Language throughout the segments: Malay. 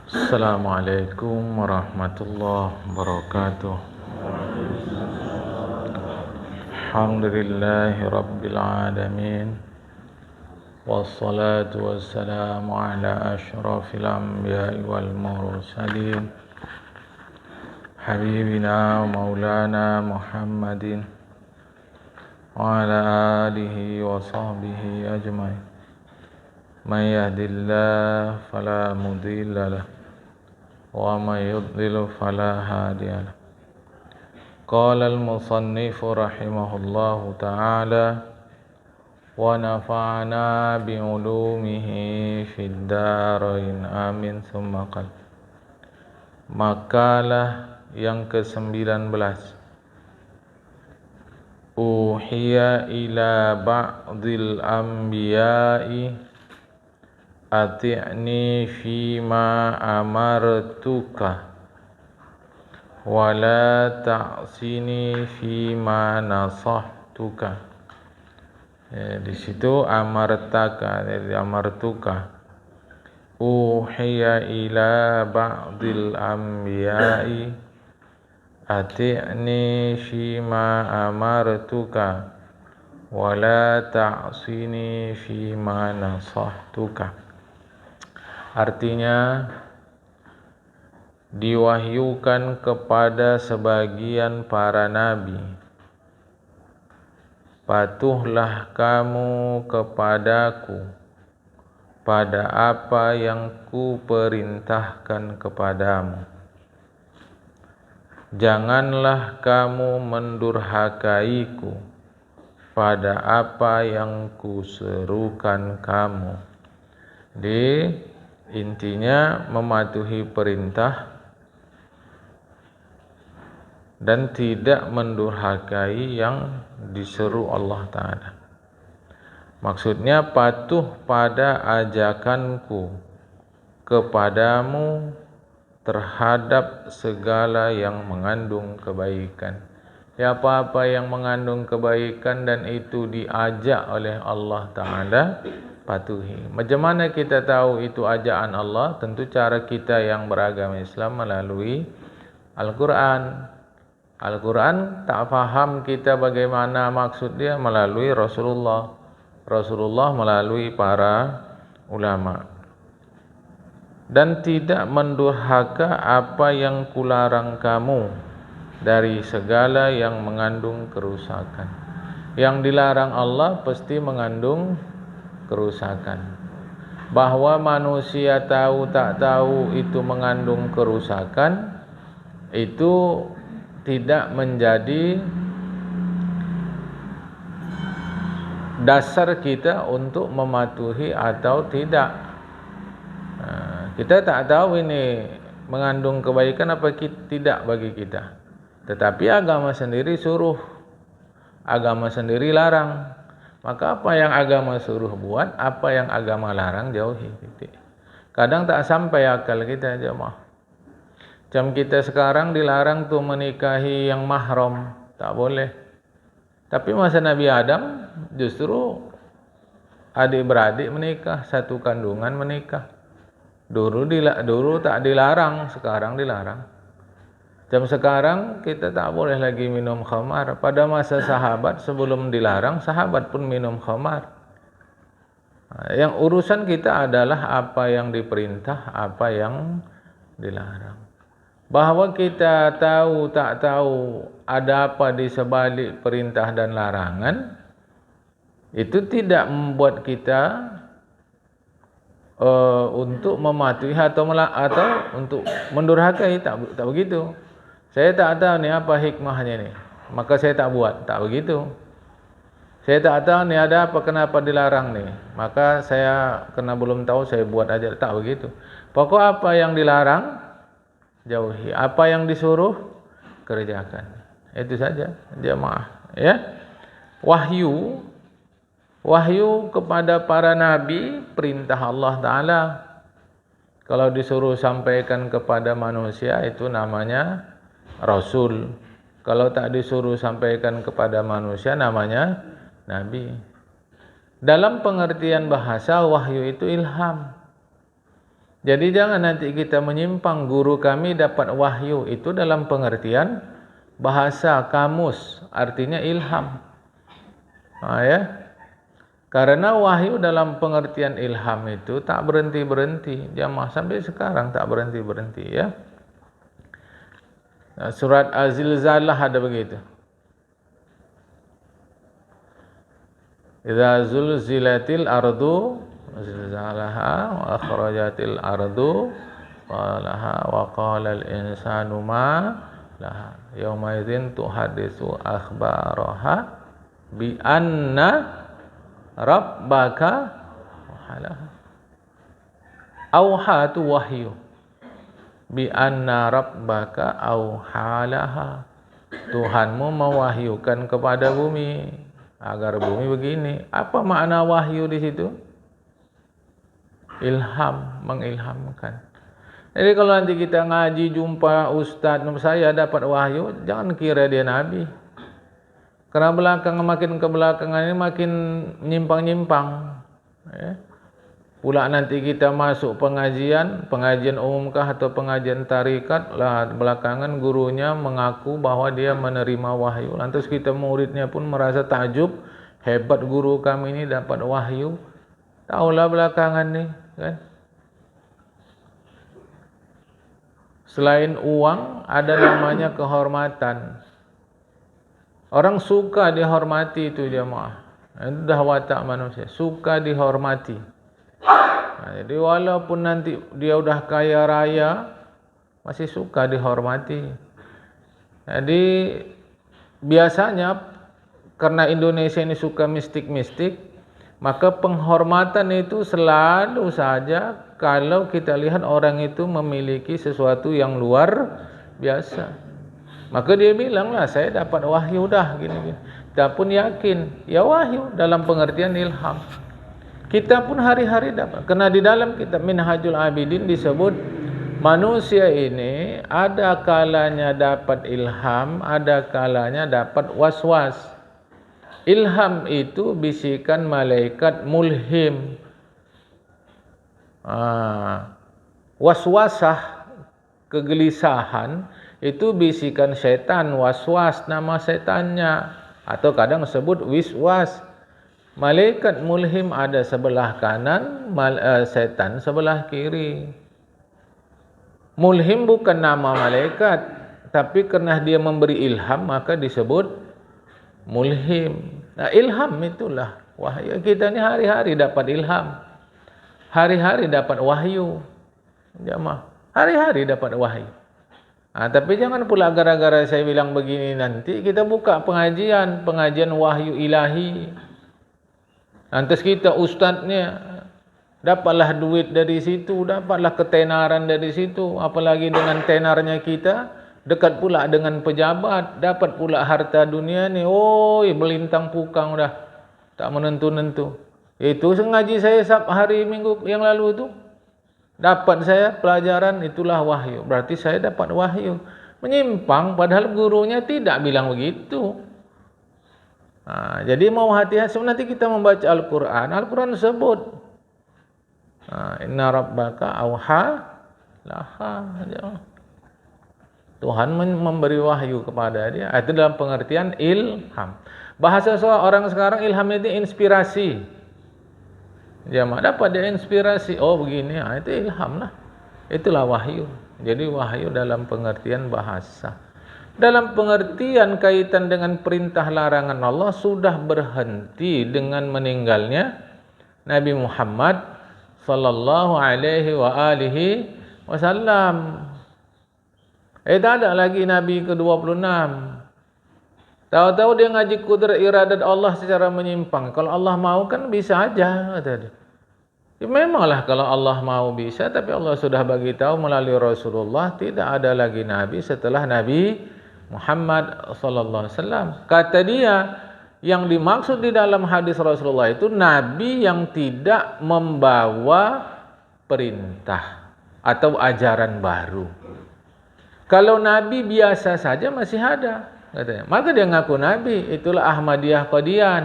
Assalamualaikum warahmatullahi wabarakatuh. Alhamdulillahi rabbil alamin. Wassalatu wassalamu ala asyrafil anbiya'i wal mursalin habibina wa maulana Muhammadin wa ala alihi wa sahbihi ajmain. Man yahdihillahu fala mudilla lahu wa man yudlil fala hadiya lahu. Qala al-musannif rahimahullahu ta'ala wa nafa'ana bi ulumihi fid darain amin summa qala. Makalah yang ke-19. Uhiya ila ba'dil anbiya'i ati'ni fima amartuka wa la ta'sini fima nasahtuka. Di situ amartaka, dari amartuka. Uhiya ila ba'dil anbiya'i ati'ni fima amartuka wa la ta'sini fima nasahtuka. Artinya, diwahyukan kepada sebagian para nabi, patuhlah kamu kepadaku pada apa yang ku perintahkan kepadamu. Janganlah kamu mendurhakaiku pada apa yang ku serukan kamu. Intinya mematuhi perintah dan tidak mendurhakai yang diseru Allah Ta'ala. Maksudnya patuh pada ajakanku kepadamu terhadap segala yang mengandung kebaikan. Ya, apa-apa yang mengandung kebaikan dan itu diajak oleh Allah Ta'ala, patuhi. Macam mana kita tahu itu ajaan Allah? Tentu cara kita yang beragama Islam melalui Al-Quran. Al-Quran tak faham kita bagaimana maksud dia melalui Rasulullah. Rasulullah melalui para ulama. Dan tidak mendurhaka apa yang kularang kamu dari segala yang mengandung kerusakan. Yang dilarang Allah pasti mengandung kerusakan. Bahwa manusia tahu tak tahu itu mengandung kerusakan, itu tidak menjadi dasar kita untuk mematuhi atau tidak. Kita tak tahu ini mengandung kebaikan apa tidak bagi kita. Tetapi agama sendiri suruh, agama sendiri larang. Maka apa yang agama suruh buat, apa yang agama larang jauhi. Kadang tak sampai akal kita, jemaah. Macam kita sekarang dilarang tuh menikahi yang mahram, tak boleh. Tapi masa Nabi Adam justru adik-beradik menikah, satu kandungan menikah. Dulu tak dilarang, sekarang dilarang. Jam sekarang kita tak boleh lagi minum khamar. Pada masa sahabat sebelum dilarang, sahabat pun minum khamar. Yang urusan kita adalah apa yang diperintah, apa yang dilarang. Bahwa kita tahu tak tahu ada apa di sebalik perintah dan larangan, itu tidak membuat kita untuk mematuhi atau untuk mendurhakai, tak begitu. Saya tak tahu ni apa hikmahnya ni, maka saya tak buat, tak begitu. Saya tak tahu ni ada apa, kenapa dilarang ni, maka saya kena belum tahu saya buat aja, tak begitu. Pokok apa yang dilarang jauhi, apa yang disuruh kerjakan. Itu saja jemaah, ya. Wahyu kepada para nabi perintah Allah Ta'ala. Kalau disuruh sampaikan kepada manusia itu namanya Rasul. Kalau tak disuruh sampaikan kepada manusia namanya Nabi. Dalam pengertian bahasa, wahyu itu ilham. Jadi jangan nanti kita menyimpang, guru kami dapat wahyu, itu dalam pengertian bahasa kamus, artinya ilham. Ya. Karena wahyu dalam pengertian ilham itu tak berhenti-berhenti, jamaah sampai sekarang tak berhenti-berhenti ya. Nah, surat Az-Zilzalah ada begitu. Idza zulzilatil ardu zilzalaha wa akhrajatil ardu qalaha wa qala al insanu ma laha yauma idzin tuhaddisu akhbaraha bi anna rabbaka wahalaha. Auha tu wahyu, bi anna rabbaka auhalaha, Tuhanmu mewahyukan kepada bumi agar bumi begini. Apa makna wahyu di situ? Ilham, mengilhamkan. Jadi kalau nanti kita ngaji jumpa ustaz saya dapat wahyu, jangan kira dia nabi. Karena makin ke belakangan ini makin nyimpang-nyimpang. Ya. Pula nanti kita masuk pengajian umumkah atau pengajian tarikat, lah belakangan gurunya mengaku bahwa dia menerima wahyu. Lantas kita muridnya pun merasa takjub, hebat guru kami ini dapat wahyu. Taulah belakangan nih, kan? Selain uang ada namanya kehormatan. Orang suka dihormati itu jemaah. Itu dah watak manusia, suka dihormati. Nah, jadi walaupun nanti dia udah kaya raya, masih suka dihormati. Jadi biasanya karena Indonesia ini suka mistik-mistik, maka penghormatan itu selalu saja kalau kita lihat orang itu memiliki sesuatu yang luar biasa. Maka dia bilang lah, saya dapat wahyu dah gini-gini. Kita pun yakin, ya wahyu dalam pengertian ilham. Kita pun hari-hari dapat. Karena di dalam kitab Minhajul Abidin disebut manusia ini ada kalanya dapat ilham, ada kalanya dapat waswas. Ilham itu bisikan malaikat mulhim. Waswasah, kegelisahan, itu bisikan setan, waswas nama setannya. Atau kadang disebut wiswas. Malaikat mulhim ada sebelah kanan, setan sebelah kiri. Mulhim bukan nama malaikat, tapi karena dia memberi ilham maka disebut mulhim. Nah, ilham itulah wahyu. Kita ni hari-hari dapat ilham, hari-hari dapat wahyu. Jamaah, hari-hari dapat wahyu. Tapi jangan pula gara-gara saya bilang begini nanti kita buka pengajian wahyu ilahi. Lantas kita ustaznya dapatlah duit dari situ, dapatlah ketenaran dari situ, apalagi dengan tenarnya kita dekat pula dengan pejabat, dapat pula harta dunia ni, melintang pukang dah, tak menentu-nentu. Itu sengaji saya hari minggu yang lalu tu, dapat saya pelajaran, itulah wahyu. Berarti saya dapat wahyu. Menyimpang padahal gurunya tidak bilang begitu. Jadi mau hati-hati. Nanti kita membaca Al-Quran sebut inna rabbaka auha laha. Tuhan memberi wahyu kepada dia. Itu dalam pengertian ilham. Bahasa orang sekarang ilham itu inspirasi. Jamaah dapat dia inspirasi. Oh begini, itu ilham lah. Itulah wahyu. Jadi wahyu dalam pengertian bahasa. Dalam pengertian kaitan dengan perintah larangan Allah sudah berhenti dengan meninggalnya Nabi Muhammad sallallahu alaihi wa alihi wasallam. Tak ada lagi Nabi ke-26. Tahu-tahu dia ngaji kudrat iradat Allah secara menyimpang. Kalau Allah mau kan bisa aja, kata dia. Ya, memanglah kalau Allah mau bisa, tapi Allah sudah bagi tahu melalui Rasulullah tidak ada lagi Nabi setelah Nabi Muhammad sallallahu alaihi wasallam. Kata dia, yang dimaksud di dalam hadis Rasulullah itu nabi yang tidak membawa perintah atau ajaran baru. Kalau nabi biasa saja masih ada, katanya. Maka dia ngaku nabi, itulah Ahmadiyah Qadian.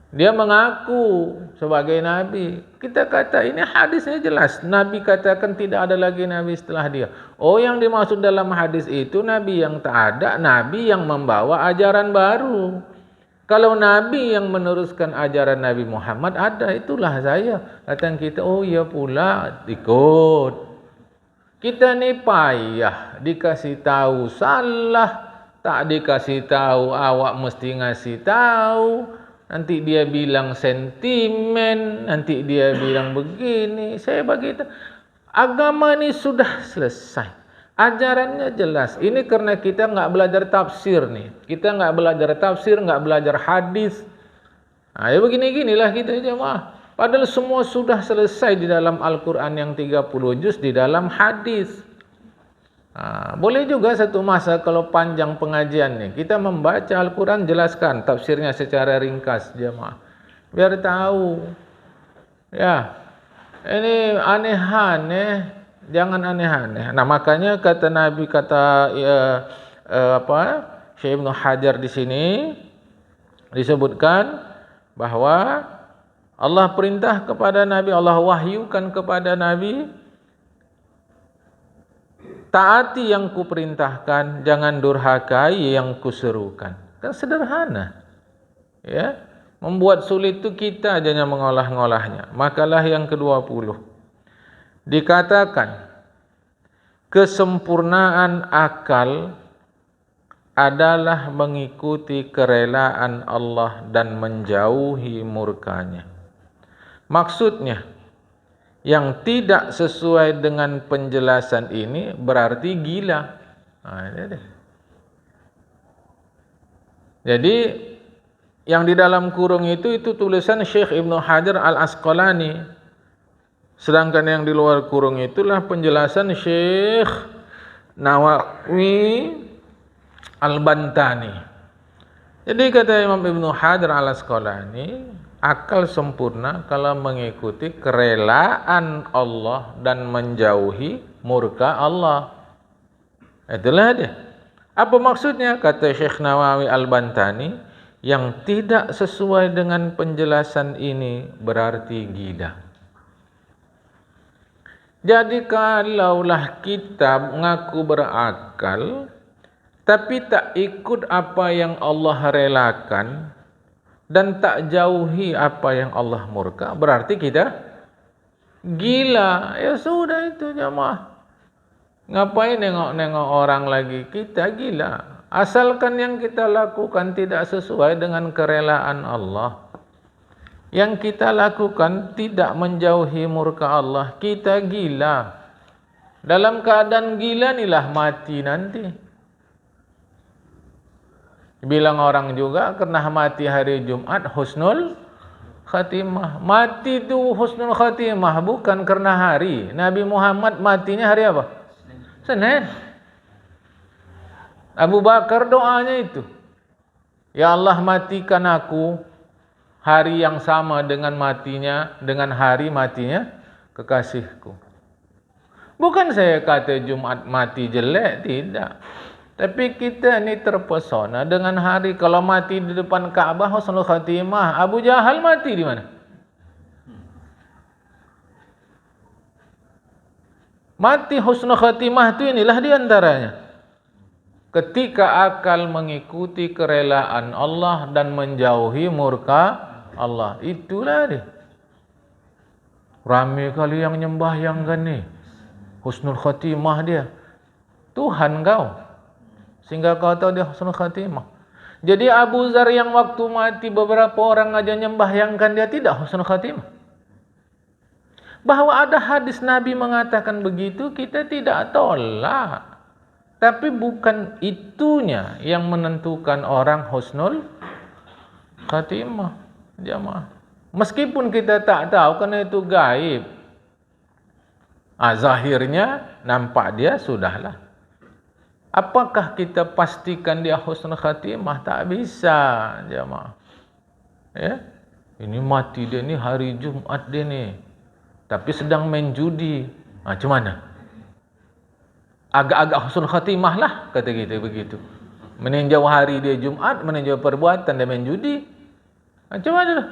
Dia mengaku sebagai nabi. Kita kata ini hadisnya jelas. Nabi katakan tidak ada lagi nabi setelah dia. Oh, yang dimaksud dalam hadis itu nabi yang tak ada, nabi yang membawa ajaran baru. Kalau nabi yang meneruskan ajaran Nabi Muhammad ada, itulah saya. Datang kita, oh iya pula, ikut. Kita ni payah dikasih tahu salah, tak dikasih tahu awak mesti ngasih tahu. Nanti dia bilang sentimen, nanti dia bilang begini. Saya bagi tahu, agama ni sudah selesai. Ajarannya jelas. Ini karena kita nggak belajar tafsir nih. Kita nggak belajar tafsir, nggak belajar hadis. Nah, ya begini-ginilah kita jemaah. Padahal semua sudah selesai di dalam Al-Quran yang 30 juz, di dalam hadis. Nah, boleh juga satu masa kalau panjang pengajiannya, kita membaca Al-Quran, jelaskan tafsirnya secara ringkas jemaah. Biar tahu. Ya, ini aneh-aneh. Jangan aneh-aneh. Nah, makanya kata Nabi, kata Syekh Ibnu Hajar di sini disebutkan bahwa Allah perintah kepada Nabi, Allah wahyukan kepada Nabi, taati yang kuperintahkan, jangan durhakai yang kuserukan. Kan sederhana. Ya, membuat sulit itu kita aja yang mengolah-ngolahnya. Makalah yang ke-20. Dikatakan kesempurnaan akal adalah mengikuti kerelaan Allah dan menjauhi murkanya. Maksudnya, yang tidak sesuai dengan penjelasan ini berarti gila. Jadi yang di dalam kurung itu tulisan Syekh Ibnu Hajar Al-Asqalani. Sedangkan yang di luar kurung itulah penjelasan Syekh Nawawi Al-Bantani. Jadi kata Imam Ibnu Hajar Al-Asqalani, akal sempurna kalau mengikuti kerelaan Allah dan menjauhi murka Allah. Itulah dia. Apa maksudnya? Kata Syekh Nawawi Al-Bantani, yang tidak sesuai dengan penjelasan ini berarti gila. Jadi kalaulah kita mengaku berakal tapi tak ikut apa yang Allah relakan dan tak jauhi apa yang Allah murka, berarti kita gila. Ya sudah itu jemaah. Ngapain nengok-nengok orang lagi? Kita gila. Asalkan yang kita lakukan tidak sesuai dengan kerelaan Allah, yang kita lakukan tidak menjauhi murka Allah, kita gila. Dalam keadaan gila inilah mati nanti. Bilang orang juga karena mati hari Jumat husnul khatimah. Mati itu husnul khatimah bukan karena hari. Nabi Muhammad matinya hari apa? Senin. Abu Bakar doanya itu, ya Allah matikan aku hari yang sama dengan hari matinya kekasihku. Bukan saya kata Jumat mati jelek, tidak. Tapi kita ni terpesona dengan hari. Kalau mati di depan Ka'bah husnul khatimah, Abu Jahal mati di mana? Mati husnul khatimah itu inilah di antaranya. Ketika akal mengikuti kerelaan Allah dan menjauhi murka Allah, itulah dia. Ramai kali yang nyembahyangkan ni husnul khatimah dia. Tuhan kau, sehingga kau tahu dia husnul khatimah. Jadi Abu Dzar yang waktu mati beberapa orang aja nyembahyangkan dia tidak husnul khatimah. Bahwa ada hadis Nabi mengatakan begitu, kita tidak tolak. Tapi bukan itunya yang menentukan orang husnul khatimah, jamaah. Meskipun kita tak tahu karena itu gaib. Zahirnya nampak dia sudahlah. Apakah kita pastikan dia husnul khatimah? Tak bisa, jamaah. Ya, ini mati dia ni hari Jumat dia ni, tapi sedang main judi. Macam mana? Agak-agak husnul khatimah lah, kata kita begitu. Meninjau hari dia Jumat, meninjau perbuatan dia main judi. Macam mana lah?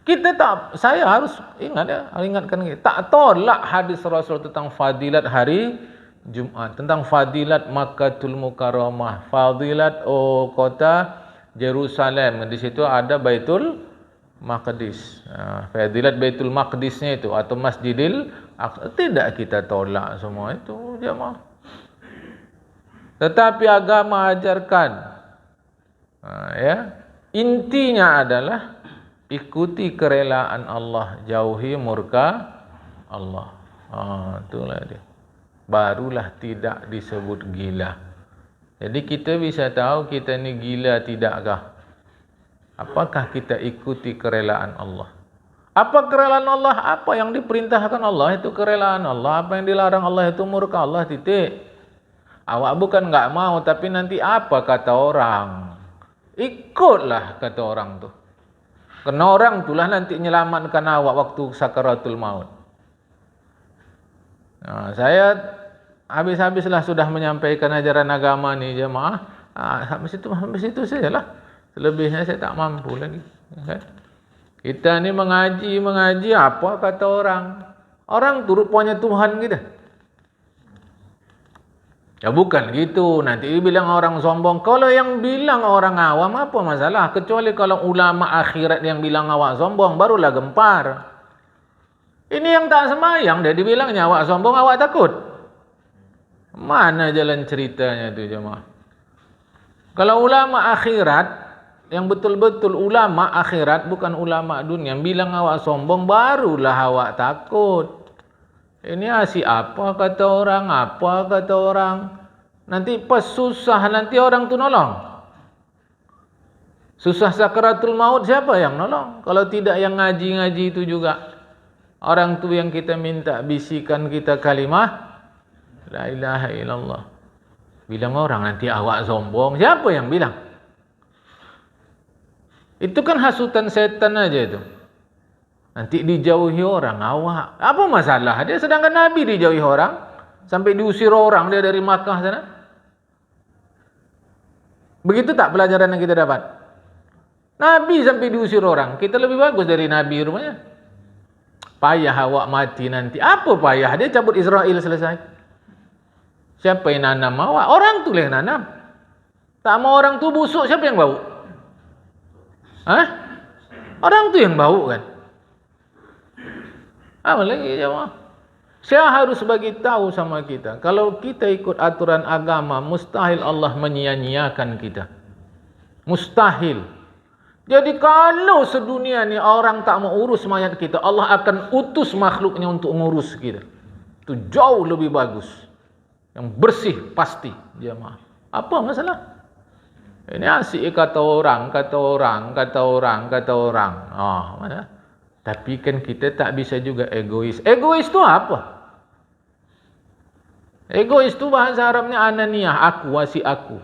Kita tak, saya harus ingat ya, ingatkan kita, tak tolak hadis Rasul tentang fadilat hari Jumaat, tentang fadilat Makkahul Mukarramah, fadilat kota Jerusalem. Di situ ada Baitul Maqdis. Fadilat Baitul Maqdisnya itu atau Masjidil Aqsa. Tidak kita tolak semua itu, jemaah. Tetapi agama ajarkan, ya, intinya adalah ikuti kerelaan Allah, jauhi murka Allah. Itulah dia. Barulah tidak disebut gila. Jadi kita bisa tahu kita ni gila tidakkah? Apakah kita ikuti kerelaan Allah? Apa kerelaan Allah? Apa yang diperintahkan Allah itu kerelaan Allah. Apa yang dilarang Allah itu murka Allah, titik. Awak bukan enggak mau, tapi nanti apa kata orang? Ikutlah kata orang tu. Karena orang itulah nanti menyelamatkan awak waktu sakaratul maut. Saya habis-habislah sudah menyampaikan ajaran agama ni, jemaah. Sampai situ sajalah. Selebihnya saya tak mampu lagi. Kita ni mengaji apa kata orang? Orang tu rupanya Tuhan kita. Ya bukan gitu. Nanti bilang orang sombong. Kalau yang bilang orang awam apa masalah? Kecuali kalau ulama akhirat yang bilang awak sombong, barulah gempar. Ini yang tak sembahyang, dia dibilangnya awak sombong, awak takut. Mana jalan ceritanya tu, jemaah? Kalau ulama akhirat, yang betul-betul ulama akhirat, bukan ulama dunia, yang bilang awak sombong, barulah awak takut. Ini asyik apa kata orang, apa kata orang. Nanti pas susah, nanti orang tu nolong. Susah sakaratul maut, siapa yang nolong? Kalau tidak yang ngaji-ngaji itu juga. Orang tu yang kita minta bisikan kita kalimah la ilaha illallah. Bilang orang nanti awak sombong, siapa yang bilang? Itu kan hasutan setan aja itu. Nanti dijauhi orang, awak. Apa masalah dia? Sedangkan Nabi dijauhi orang, sampai diusir orang dia dari Makkah sana. Begitu tak pelajaran yang kita dapat? Nabi sampai diusir orang. Kita lebih bagus dari Nabi rupanya. Payah awak mati nanti. Apa payah? Dia cabut Israel selesai. Siapa yang nanam awak? Orang tu lah yang nanam. Tak mau orang tu busuk, siapa yang bau? Orang tu yang bau kan? Apa lagi jemaah? Saya harus bagi tahu sama kita, kalau kita ikut aturan agama, mustahil Allah menyia-nyiakan kita. Mustahil. Jadi kalau sedunia ni orang tak mau urus mayat kita, Allah akan utus makhluknya untuk mengurus kita. Itu jauh lebih bagus. Yang bersih pasti, jemaah. Apa masalah? Ini asyik kata orang. Mana? Tapi kan kita tak bisa juga egois. Egois tu apa? Egois tu bahasa Arabnya ananiyah, aku, wasi aku.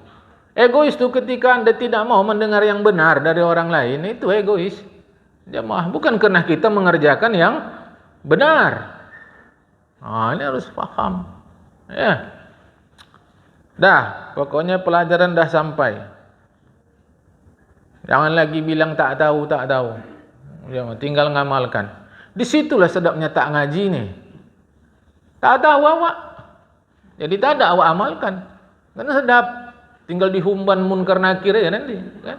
Egois tu ketika anda tidak mau mendengar yang benar dari orang lain, itu egois. Jemaah, bukan karena kita mengerjakan yang benar. Ini harus paham. Ya. Dah, pokoknya pelajaran dah sampai. Jangan lagi bilang tak tahu. Tinggal ngamalkan. Disitulah sedapnya tak ngaji ni. Tak tahu awak, jadi tak ada awak amalkan. Karena sedap. Tinggal dihumban munkar nakir aja nanti. Kan?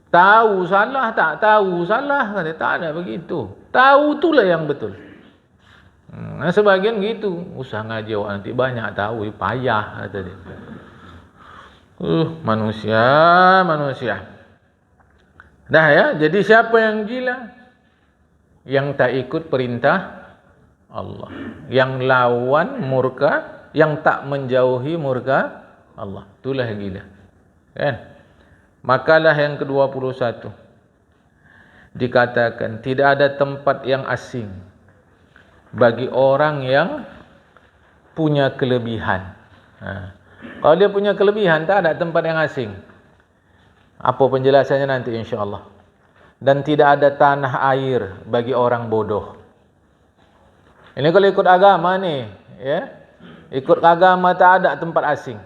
Tahu salah, tak tahu salah. Tak ada begitu. Tahu itulah yang betul. Sebagian gitu. Usah ngaji awak nanti banyak tahu. Payah. Kata dia. Manusia. Dah ya, jadi siapa yang gila? Yang tak ikut perintah Allah. Yang lawan murka, yang tak menjauhi murka Allah. Itulah gila. Kan? Makalah yang ke-21. Dikatakan tidak ada tempat yang asing bagi orang yang punya kelebihan. Kalau dia punya kelebihan, tak ada tempat yang asing. Apa penjelasannya nanti insya-Allah. Dan tidak ada tanah air bagi orang bodoh. Ini kalau ikut agama nih, ya. Ikut agama tak ada tempat asing.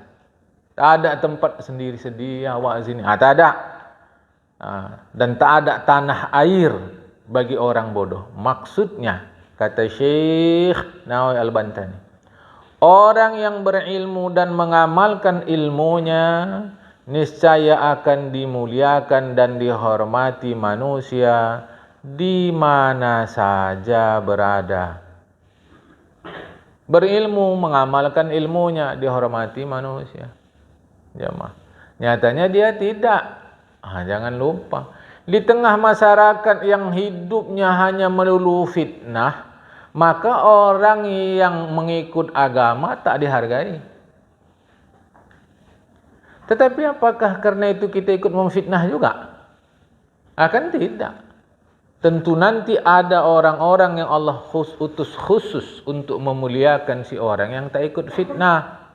Tak ada tempat sendiri-sendiri awak sini. Tak ada. Dan tak ada tanah air bagi orang bodoh. Maksudnya, kata Syekh Nawawi Al-Bantani, orang yang berilmu dan mengamalkan ilmunya niscaya akan dimuliakan dan dihormati manusia di mana saja berada. Berilmu, mengamalkan ilmunya, dihormati manusia. Jemaah. Nyatanya dia tidak. Jangan lupa. Di tengah masyarakat yang hidupnya hanya melulu fitnah, maka orang yang mengikut agama tak dihargai. Tetapi apakah karena itu kita ikut memfitnah juga? Akan tidak. Tentu nanti ada orang-orang yang Allah utus khusus untuk memuliakan si orang yang tak ikut fitnah.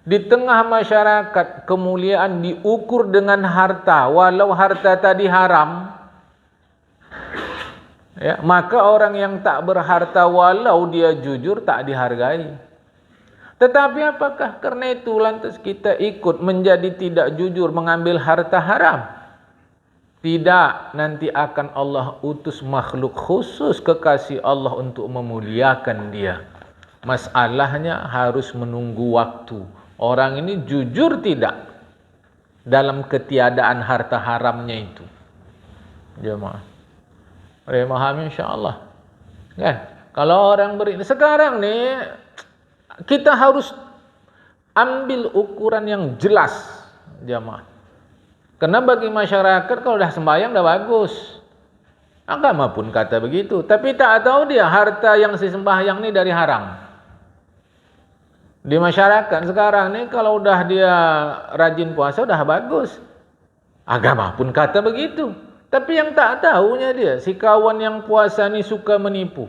Di tengah masyarakat, kemuliaan diukur dengan harta, walau harta tadi haram. Ya, maka orang yang tak berharta walau dia jujur tak dihargai. Tetapi apakah karena itu lantas kita ikut menjadi tidak jujur mengambil harta haram? Tidak, nanti akan Allah utus makhluk khusus kekasih Allah untuk memuliakan dia. Masalahnya harus menunggu waktu. Orang ini jujur tidak dalam ketiadaan harta haramnya itu. Jemaah. Memahami insyaAllah. Kan? Kalau orang sekarang nih, kita harus ambil ukuran yang jelas. Jemaah. Karena bagi masyarakat kalau dah sembahyang dah bagus. Agama pun kata begitu. Tapi tak tahu dia harta yang si sembahyang ni dari haram. Di masyarakat sekarang ni kalau dah dia rajin puasa dah bagus. Agama pun kata begitu. Tapi yang tak tahunya dia, si kawan yang puasa ni suka menipu.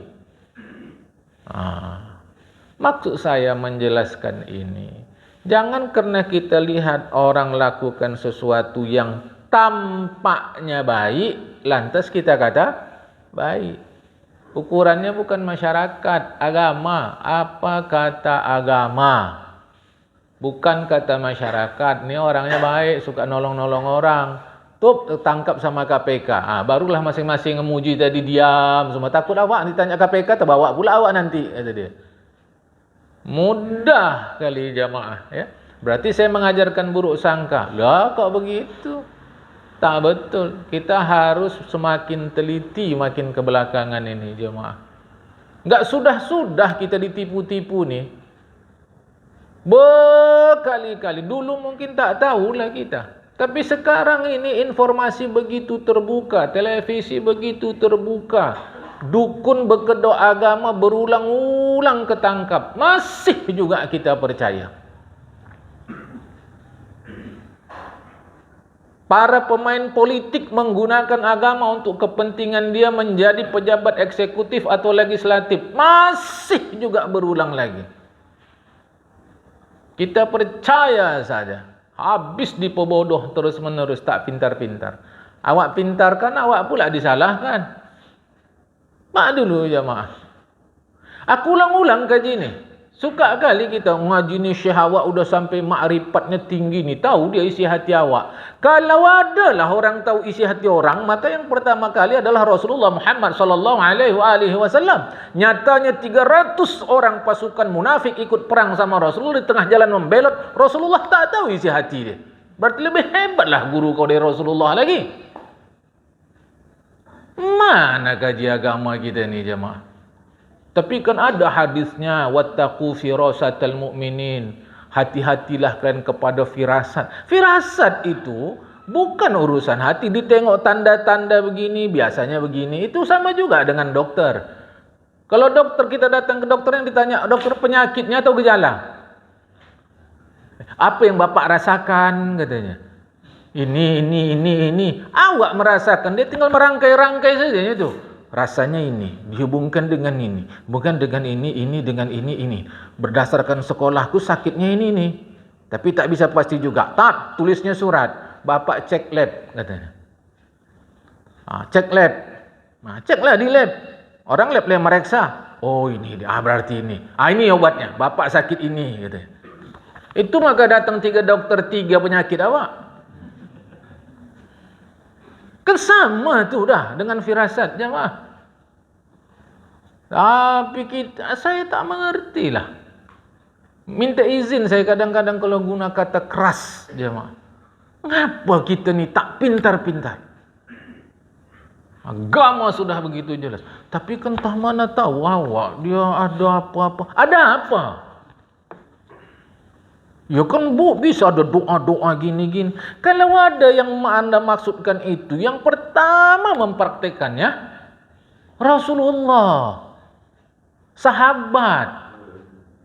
Maksud saya menjelaskan ini. Jangan karena kita lihat orang lakukan sesuatu yang tampaknya baik, lantas kita kata baik. Ukurannya bukan masyarakat, agama. Apa kata agama? Bukan kata masyarakat. Ni orangnya baik, suka nolong-nolong orang. Tup, tangkap sama KPK. Barulah masing-masing memuji tadi diam semua. Takut awak ditanya KPK, terbawa pula awak nanti, kata dia. Mudah kali jamaah. Ya? Berarti saya mengajarkan buruk sangka. Lah kok begitu? Tak betul. Kita harus semakin teliti makin kebelakangan ini jemaah. Enggak sudah-sudah kita ditipu-tipu nih. Berkali-kali. Dulu mungkin tak tahulah kita. Tapi sekarang ini informasi begitu terbuka. Televisi begitu terbuka. Dukun berkedok agama berulang-ulang ketangkap. Masih juga kita percaya. Para pemain politik menggunakan agama untuk kepentingan dia menjadi pejabat eksekutif atau legislatif. Masih juga berulang lagi. Kita percaya saja. Habis dipobodoh terus menerus, tak pintar-pintar. Awak pintarkan, awak pula disalahkan. Mak dulu jemaah. Aku ulang-ulang kaji ni. Suka kali kita ngaji ni Syekh awak udah sampai makrifatnya tinggi ni. Tahu dia isi hati awak. Kalau adalah orang tahu isi hati orang, maka yang pertama kali adalah Rasulullah Muhammad SAW. Nyatanya 300 orang pasukan munafik ikut perang sama Rasulullah di tengah jalan membelot. Rasulullah tak tahu isi hati dia. Berarti lebih hebatlah guru kau dari Rasulullah lagi. Mana kaji agama kita ni jemaah? Tapi kan ada hadisnya, wattaqu firasatal mu'minin. Hati-hatilah kalian kepada firasat. Firasat itu bukan urusan hati. Ditengok tanda-tanda begini, biasanya begini. Itu sama juga dengan dokter. Kalau dokter, kita datang ke dokter yang ditanya, dokter penyakitnya atau gejala? Apa yang bapak rasakan katanya? Ini. Awak merasakan, dia tinggal merangkai-rangkai saja itu. Rasanya ini, dihubungkan dengan ini, bukan dengan ini dengan ini. Berdasarkan sekolahku sakitnya ini nih. Tapi tak bisa pasti juga. Tak, tulisnya surat. Bapak cek lab katanya. Cek lab. Ceklah di lab. Orang lab yang mereksa. Oh ini dia, berarti ini. Ini obatnya. Bapak sakit ini katanya. Itu maka datang 3 dokter 3 penyakit awak. Kan sama tu dah dengan firasat jemaah. Tapi saya tak mengerti lah. Minta izin saya kadang-kadang kalau guna kata keras jemaah. Mengapa kita ni tak pintar-pintar? Agama sudah begitu jelas. Tapi entah mana tahu awak dia ada apa-apa. Ada apa? Ya kan bisa ada doa-doa gini-gini. Kalau ada yang anda maksudkan itu, yang pertama mempraktekannya Rasulullah, sahabat.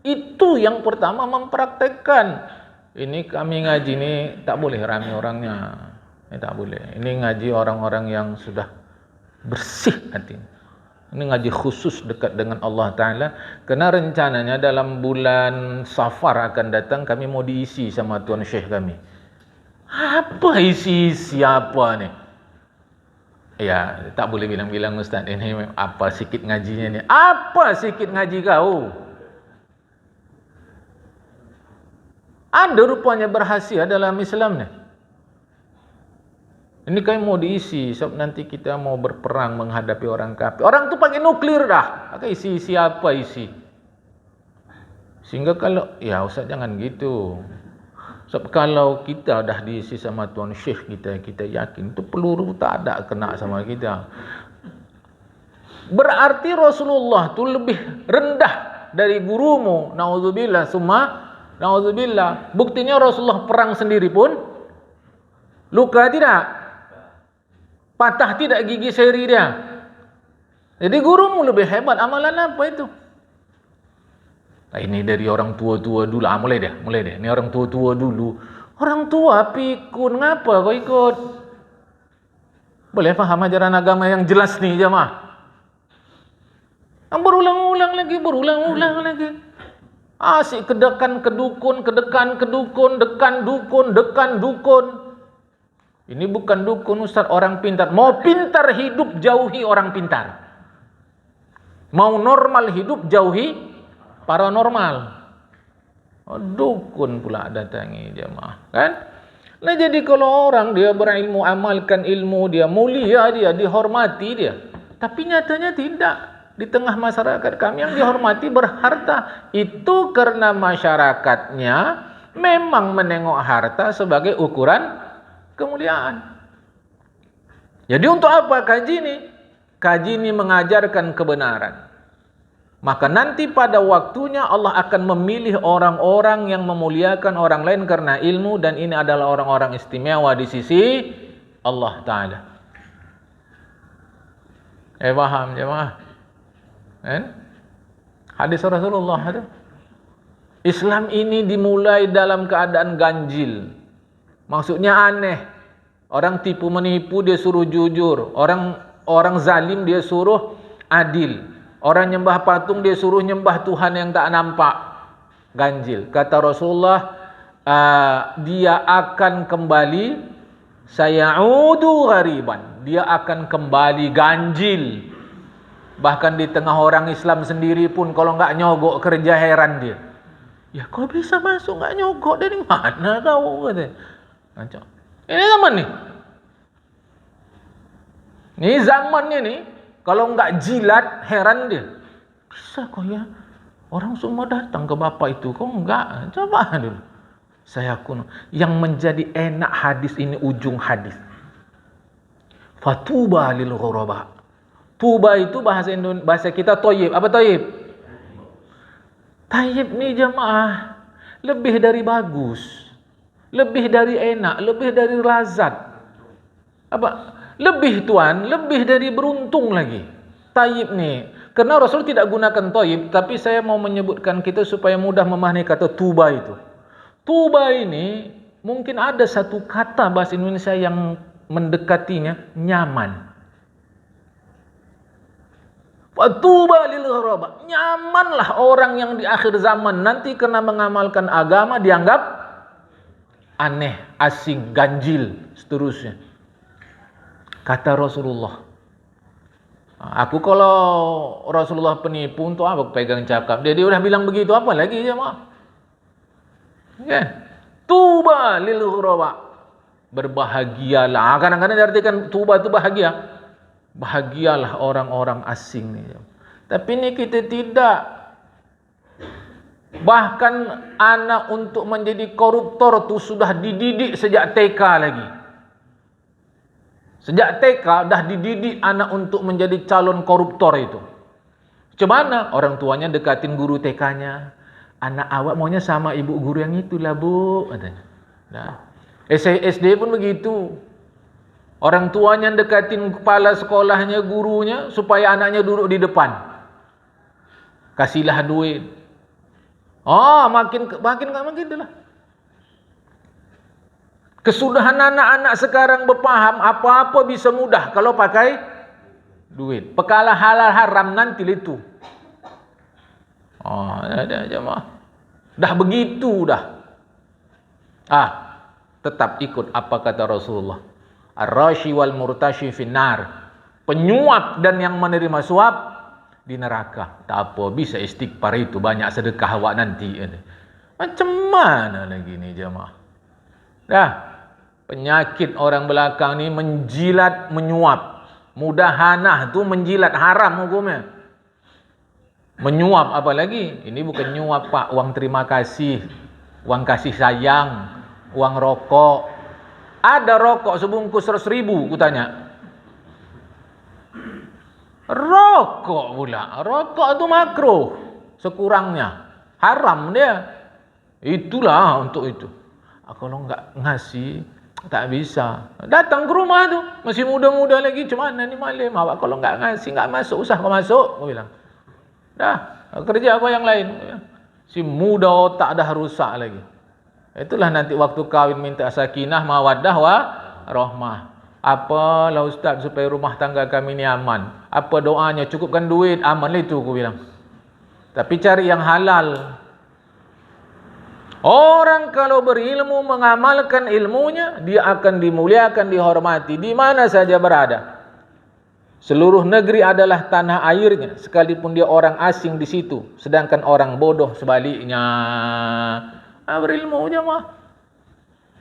Itu yang pertama mempraktekkan. Ini kami ngaji ini tak boleh ramai orangnya. Ini tak boleh. Ini ngaji orang-orang yang sudah bersih hati. Ini ngaji khusus dekat dengan Allah Ta'ala. Kerana rencananya dalam bulan Safar akan datang kami mau diisi sama Tuan Syekh kami. Apa isi-isi apa ni? Ya, tak boleh bilang-bilang Ustaz. Ini apa sikit ngajinya ni? Apa sikit ngaji kau? Ada rupanya berhasil dalam Islam ni. Ini kami mau diisi sebab nanti kita mau berperang menghadapi orang kafir. Orang tu pakai nuklir dah. Isi apa isi? Sehingga kalau ya Ustaz jangan gitu. Sebab kalau kita dah diisi sama Tuan Syekh kita yakin tu peluru tak ada kena sama kita. Berarti Rasulullah tu lebih rendah dari gurumu. Nauzubillah summa nauzubillah. Buktinya Rasulullah perang sendiri pun luka tidak? Patah tidak gigi seri dia. Jadi gurumu lebih hebat. Amalan apa itu? Ini dari orang tua-tua dulu. Mulai deh. Ini orang tua-tua dulu. Orang tua pikun. Ngapa kau ikut? Boleh faham ajaran agama yang jelas nih jemaah. Berulang-ulang lagi. Asyik kedekan kedukun, dekan dukun. Ini bukan dukun Ustaz, orang pintar. Mau pintar hidup, jauhi orang pintar. Mau normal hidup, jauhi paranormal. Dukun pula datangi jemaah, kan? Nah jadi kalau orang dia berilmu, amalkan ilmu dia, mulia dia, dihormati dia. Tapi nyatanya tidak. Di tengah masyarakat kami yang dihormati berharta. Itu karena masyarakatnya memang menengok harta sebagai ukuran kemuliaan. Jadi untuk apa kaji ini? Kaji ini mengajarkan kebenaran. Maka nanti pada waktunya Allah akan memilih orang-orang yang memuliakan orang lain karena ilmu, dan ini adalah orang-orang istimewa di sisi Allah Ta'ala. Paham jemaah? Hadis Rasulullah itu. Islam ini dimulai dalam keadaan ganjil. Maksudnya aneh. Orang tipu menipu dia suruh jujur. Orang zalim dia suruh adil. Orang nyembah patung dia suruh nyembah Tuhan yang tak nampak. Ganjil. Kata Rasulullah, dia akan kembali sayaudu ghariban. Dia akan kembali ganjil. Bahkan di tengah orang Islam sendiri pun kalau enggak nyogok kerja heran dia. Ya kau bisa masuk enggak nyogok dari mana kau kata. Ini zaman ni. Ini zamannya ni. Kalau enggak jilat, heran dia. Bisa kau ya? Orang semua datang ke bapak itu. Kau enggak? Coba dulu. Saya kuno. Yang menjadi enak hadis ini ujung hadis. Fatuba lil ghuraba. Tuba itu bahasa kita toyib. Apa toyib? Tayyib ni jemaah. Lebih dari bagus. Lebih dari enak, lebih dari lazat. Apa? Lebih tuan, lebih dari beruntung lagi. Tayyib ni. Karena Rasul tidak gunakan tayyib, tapi saya mau menyebutkan kita supaya mudah memahami kata tuba itu. Tuba ini mungkin ada satu kata bahasa Indonesia yang mendekatinya, nyaman. Tuba lil ghuraba. Nyamanlah orang yang di akhir zaman nanti kena mengamalkan agama dianggap aneh, asing, ganjil, seterusnya. Kata Rasulullah. Aku kalau Rasulullah penipu untuk apa pegang cakap. Dia udah bilang begitu, apa lagi jemaah? Kan? Tuba lil ghuraba. Berbahagialah. Kadang-kadang diartikan tuba itu bahagia. Bahagialah orang-orang asing ni. Tapi ni kita tidak. Bahkan anak untuk menjadi koruptor tu sudah dididik sejak TK lagi. Sejak TK dah dididik anak untuk menjadi calon koruptor itu. Macam mana? Orang tuanya dekatin guru TK-nya. Anak awak maunya sama ibu guru yang itulah, Bu, katanya. Nah, SD pun begitu. Orang tuanya dekatin kepala sekolahnya, gurunya, supaya anaknya duduk di depan. Kasihlah duit. Oh, makin itulah. Kesudahan anak-anak sekarang berpaham apa-apa bisa mudah kalau pakai duit. Perkara halal haram nanti itu. Oh, ada jemaah. Dah begitu dah. Tetap ikut apa kata Rasulullah. Ar-rashi wal murtashi finnar. Penyuap dan yang menerima suap di neraka. Tak apa, bisa istighfar itu, banyak sedekah awak nanti. Macam mana lagi ni jemaah? Dah, penyakit orang belakang ni menjilat, menyuap. Mudahanah tu menjilat, haram hukumnya. Menyuap apa lagi? Ini bukan nyuap, Pak, uang terima kasih, uang kasih sayang, uang rokok. Ada rokok sebungkus 100.000, kutanya. Rokok pula. Rokok itu makruh sekurangnya. Haram dia. Itulah untuk itu. Kalau enggak ngasih, tak bisa. Datang ke rumah tu, masih muda-muda lagi. Macam mana ni malam? Awak kalau enggak ngasih, enggak masuk, usah kau masuk. Aku bilang. Dah, kerja apa yang lain? Si muda otak dah rusak lagi. Itulah nanti waktu kahwin minta sakinah, mawaddah, rahmah. Apalah ustaz supaya rumah tangga kami ni aman? Apa doanya? Cukupkan duit, aman itu, aku bilang. Tapi cari yang halal. Orang kalau berilmu, mengamalkan ilmunya, dia akan dimuliakan, dihormati di mana saja berada. Seluruh negeri adalah tanah airnya, sekalipun dia orang asing di situ, sedangkan orang bodoh sebaliknya. Berilmu je mah.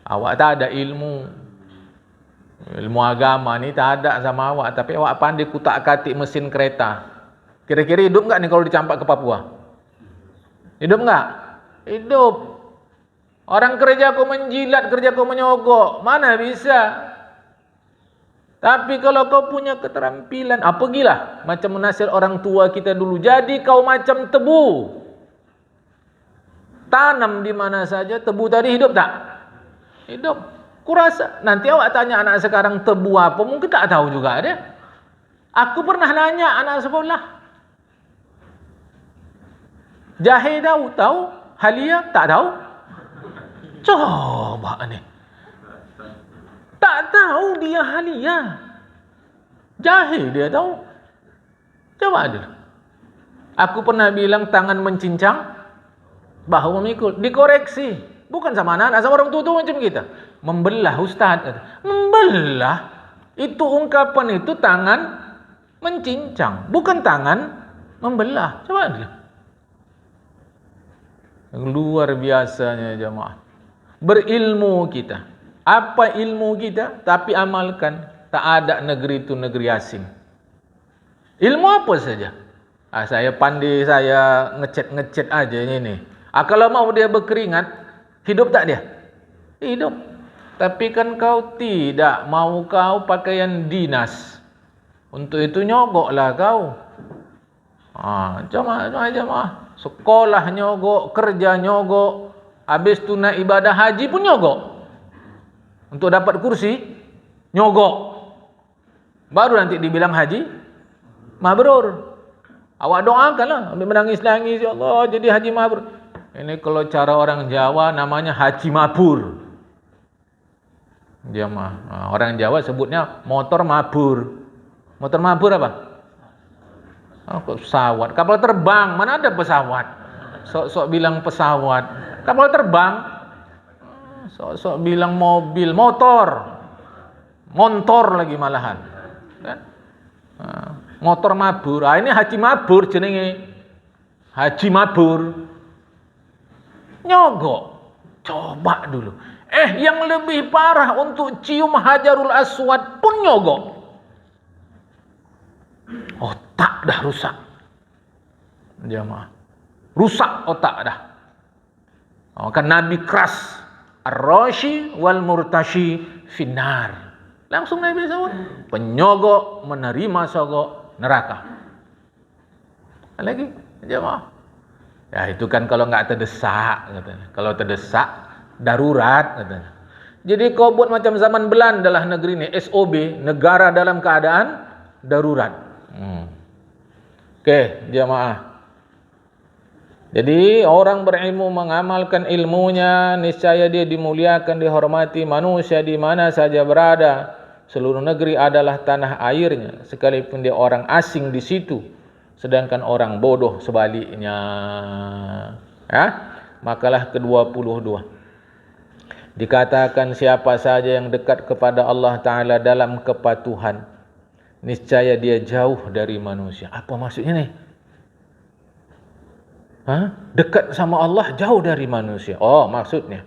Awak tak ada ilmu. Ilmu agama ni tak ada sama awak, tapi awak pandai kutak-katik mesin kereta. Kira-kira hidup enggak ni kalau dicampak ke Papua? Hidup enggak? Hidup. Orang kerja kau menjilat, kerja kau menyogok, mana bisa? Tapi kalau kau punya keterampilan, pergilah macam nasihat orang tua kita dulu. Jadi kau macam tebu. Tanam di mana saja, tebu tadi hidup tak? Hidup. Kurasa nanti awak tanya anak sekarang tebu apa, mungkin tak tahu juga dia. Aku pernah nanya anak sekolah. Jahe tahu? Halia tak tahu? Coba ni. Tak tahu dia halia. Jahe dia tahu. Coba dia. Aku pernah bilang tangan mencincang, bahu memikul. Dikoreksi. Bukan sama anak, sama orang tua tu macam kita. Membelah ustaz. Membelah. Itu ungkapan itu tangan mencincang. Bukan tangan membelah. Coba dia. Luar biasanya jemaah. Berilmu kita. Apa ilmu kita? Tapi amalkan. Tak ada negeri itu negeri asing. Ilmu apa saja? Saya pandai, saya ngecet aja ini. Kalau mau dia berkeringat, hidup tak dia? Hidup. Tapi kan kau tidak. Mau kau pakaian dinas. Untuk itu nyogoklah kau. Jemaah. Sekolah nyogok, kerja nyogok. Habis tu nak ibadah haji pun nyogok. Untuk dapat kursi, nyogok. Baru nanti dibilang haji mabrur. Awak doakanlah, ambil menangis-nangis, ya Allah jadi haji mabrur. Ini kalau cara orang Jawa namanya haji mabur. Orang Jawa sebutnya motor mabur. Motor mabur apa? Pesawat. Kapal terbang, mana ada pesawat? Sok-sok bilang pesawat. Kapal terbang. Sok-sok bilang mobil, motor. Montor lagi malahan. Kan? Motor mabur. Ini haji mabur jenenge. Haji mabur. Nyogok. Coba dulu. Yang lebih parah untuk cium Hajarul Aswad pun nyogok. Otak dah rusak. Jamaah. Rusak otak dah. Kan Nabi keras. Ar-rashi wal murtashi finnar. Langsung Nabi sebut. Penyogok menerima sogok neraka. Lagi jamaah. Ya itu kan kalau nggak terdesak katanya. Kalau terdesak darurat katanya. Jadi kau buat macam zaman Belanda lah negeri ini, SOB, negara dalam keadaan darurat. Oke, jamaah. Jadi orang berilmu mengamalkan ilmunya, niscaya dia dimuliakan, dihormati manusia di mana saja berada. Seluruh negeri adalah tanah airnya, sekalipun dia orang asing di situ. Sedangkan orang bodoh sebaliknya. Ya? Makalah ke-22. Dikatakan siapa saja yang dekat kepada Allah Ta'ala dalam kepatuhan, niscaya dia jauh dari manusia. Apa maksudnya nih? Dekat sama Allah, jauh dari manusia. Oh, maksudnya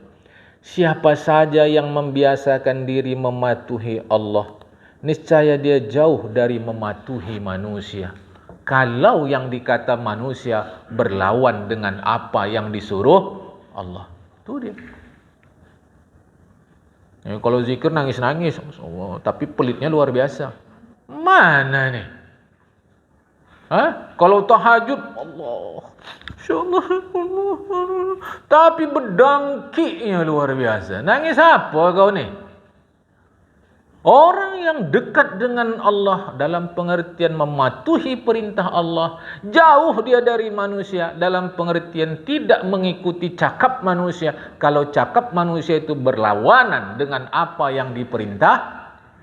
siapa saja yang membiasakan diri mematuhi Allah, niscaya dia jauh dari mematuhi manusia. Kalau yang dikata manusia berlawan dengan apa yang disuruh Allah. Itu dia. Kalau zikir nangis-nangis, tapi pelitnya luar biasa. Mana nih? Kalau tahajud, Allah, insyaallah, Allah. Tapi berdangkiknya luar biasa. Nangis apa kau nih? Orang yang dekat dengan Allah dalam pengertian mematuhi perintah Allah, jauh dia dari manusia dalam pengertian tidak mengikuti cakap manusia. Kalau cakap manusia itu berlawanan dengan apa yang diperintah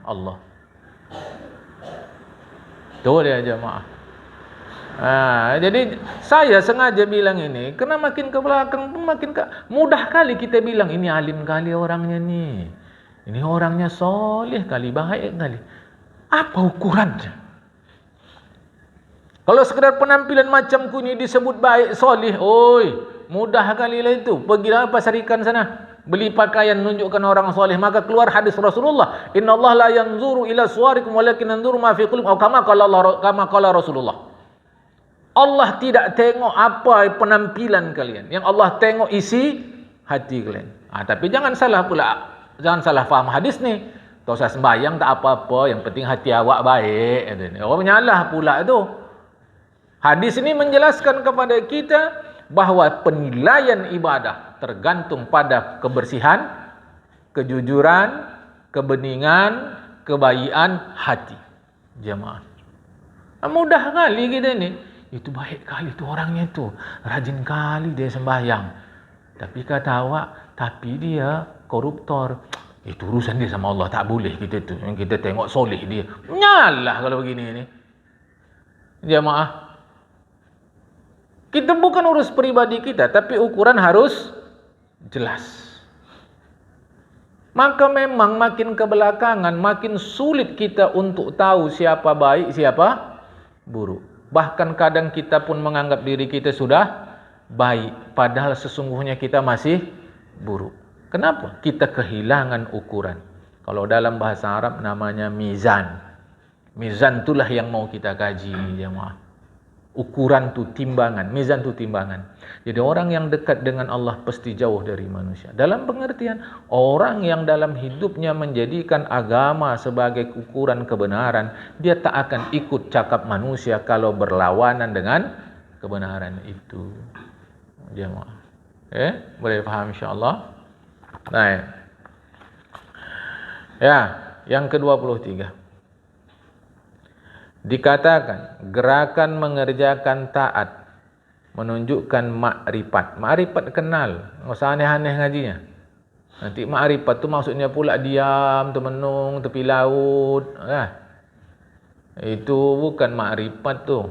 Allah. Itu dia jemaah. Jadi saya sengaja bilang ini karena makin ke belakang makin mudah kali kita bilang ini alim kali orangnya nih. Ini orangnya soleh kali, baik kali. Apa ukurannya? Kalau sekedar penampilan macamku ini disebut baik, soleh, mudah kali lah itu. Pergilah pasar ikan sana, beli pakaian menunjukkan orang soleh, maka keluar hadis Rasulullah, Inna Allah la yanzuru ila suwarikum walakin yanzuru ma fi qulubikum, kama qala Rasulullah. Allah tidak tengok apa penampilan kalian, yang Allah tengok isi hati kalian. Tapi jangan salah pula. Jangan salah faham hadis ni. Tak usah sembahyang tak apa-apa, yang penting hati awak baik. Orang menyalah pula tu. Hadis ini menjelaskan kepada kita bahawa penilaian ibadah tergantung pada kebersihan, kejujuran, kebeningan, kebaikan hati. Jemaah. Mudah kali kita ni. Itu baik kali tu orangnya tu. Rajin kali dia sembahyang. Tapi kata awak, tapi dia koruptor. Itu urusan dia sama Allah, tak boleh kita tu. Yang kita tengok soleh dia. Nyalah kalau begini ni. Jemaah. Kita bukan urus peribadi kita, tapi ukuran harus jelas. Maka memang makin kebelakangan, makin sulit kita untuk tahu siapa baik, siapa buruk. Bahkan kadang kita pun menganggap diri kita sudah baik, padahal sesungguhnya kita masih buruk. Kenapa? Kita kehilangan ukuran. Kalau dalam bahasa Arab namanya mizan. Mizan itulah yang mau kita kaji, jemaah. Ukuran tu timbangan, mizan tu timbangan. Jadi orang yang dekat dengan Allah pasti jauh dari manusia. Dalam pengertian, orang yang dalam hidupnya menjadikan agama sebagai ukuran kebenaran, dia tak akan ikut cakap manusia kalau berlawanan dengan kebenaran itu. Jemaah. Boleh faham insya-Allah? Nah, ya, yang ke-23. Dikatakan gerakan mengerjakan taat menunjukkan makrifat. Makrifat kenal, enggak usah aneh-aneh ngajinya. Nanti makrifat tu maksudnya pula diam, termenung tepi laut, Itu bukan makrifat tu.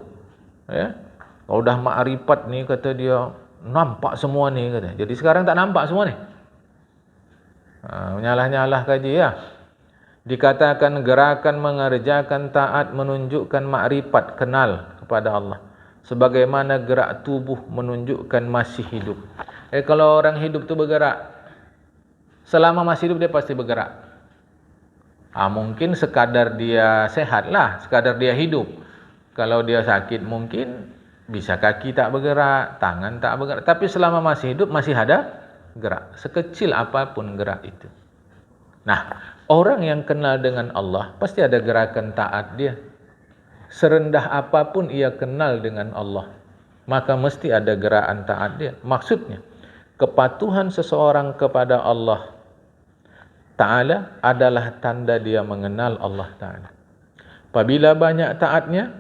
Kalau dah makrifat ni kata dia nampak semua ni kata. Jadi sekarang tak nampak semua ni. Menyalah-nyalah kaji ya. Dikatakan gerakan mengerjakan taat menunjukkan makrifat, kenal kepada Allah. Sebagaimana gerak tubuh menunjukkan masih hidup. Kalau orang hidup tu bergerak, Selama masih hidup dia pasti bergerak. Mungkin sekadar dia sehat lah, sekadar dia hidup. Kalau dia sakit mungkin bisa kaki tak bergerak, tangan tak bergerak. Tapi selama masih hidup masih ada gerak. Sekecil apapun gerak itu. Nah, orang yang kenal dengan Allah pasti ada gerakan taat dia. Serendah apapun ia kenal dengan Allah, maka mesti ada gerakan taat dia. Maksudnya, kepatuhan seseorang kepada Allah Ta'ala adalah tanda dia mengenal Allah Ta'ala. Apabila banyak taatnya,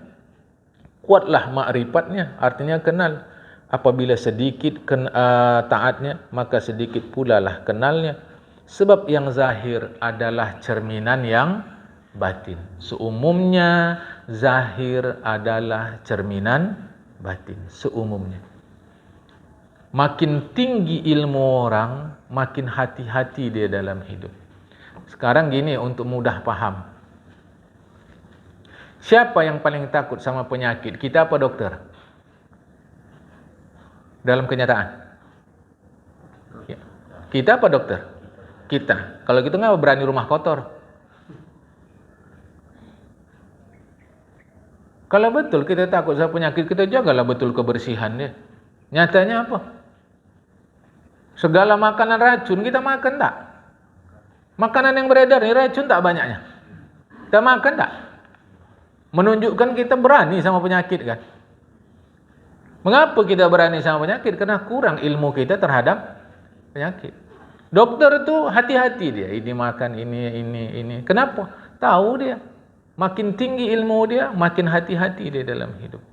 kuatlah makrifatnya, artinya kenal. Apabila sedikit taatnya, maka sedikit pula lah kenalnya. Sebab yang zahir adalah cerminan yang batin. Seumumnya, zahir adalah cerminan batin. Seumumnya. Makin tinggi ilmu orang, makin hati-hati dia dalam hidup. Sekarang gini untuk mudah paham. Siapa yang paling takut sama penyakit? Kita apa dokter? Dalam kenyataan. Ya. Kita apa dokter? Kita. Kalau gitu nggak berani rumah kotor. Kalau betul kita takut sama penyakit, kita jagalah betul kebersihan dia. Nyatanya apa? Segala makanan racun kita makan tak? Makanan yang beredar ini racun tak banyaknya? Kita makan tak? Menunjukkan kita berani sama penyakit kan? Mengapa kita berani sama penyakit? Karena kurang ilmu kita terhadap penyakit. Dokter itu hati-hati dia. Ini makan ini. Kenapa? Tahu dia. Makin tinggi ilmu dia, makin hati-hati dia dalam hidup.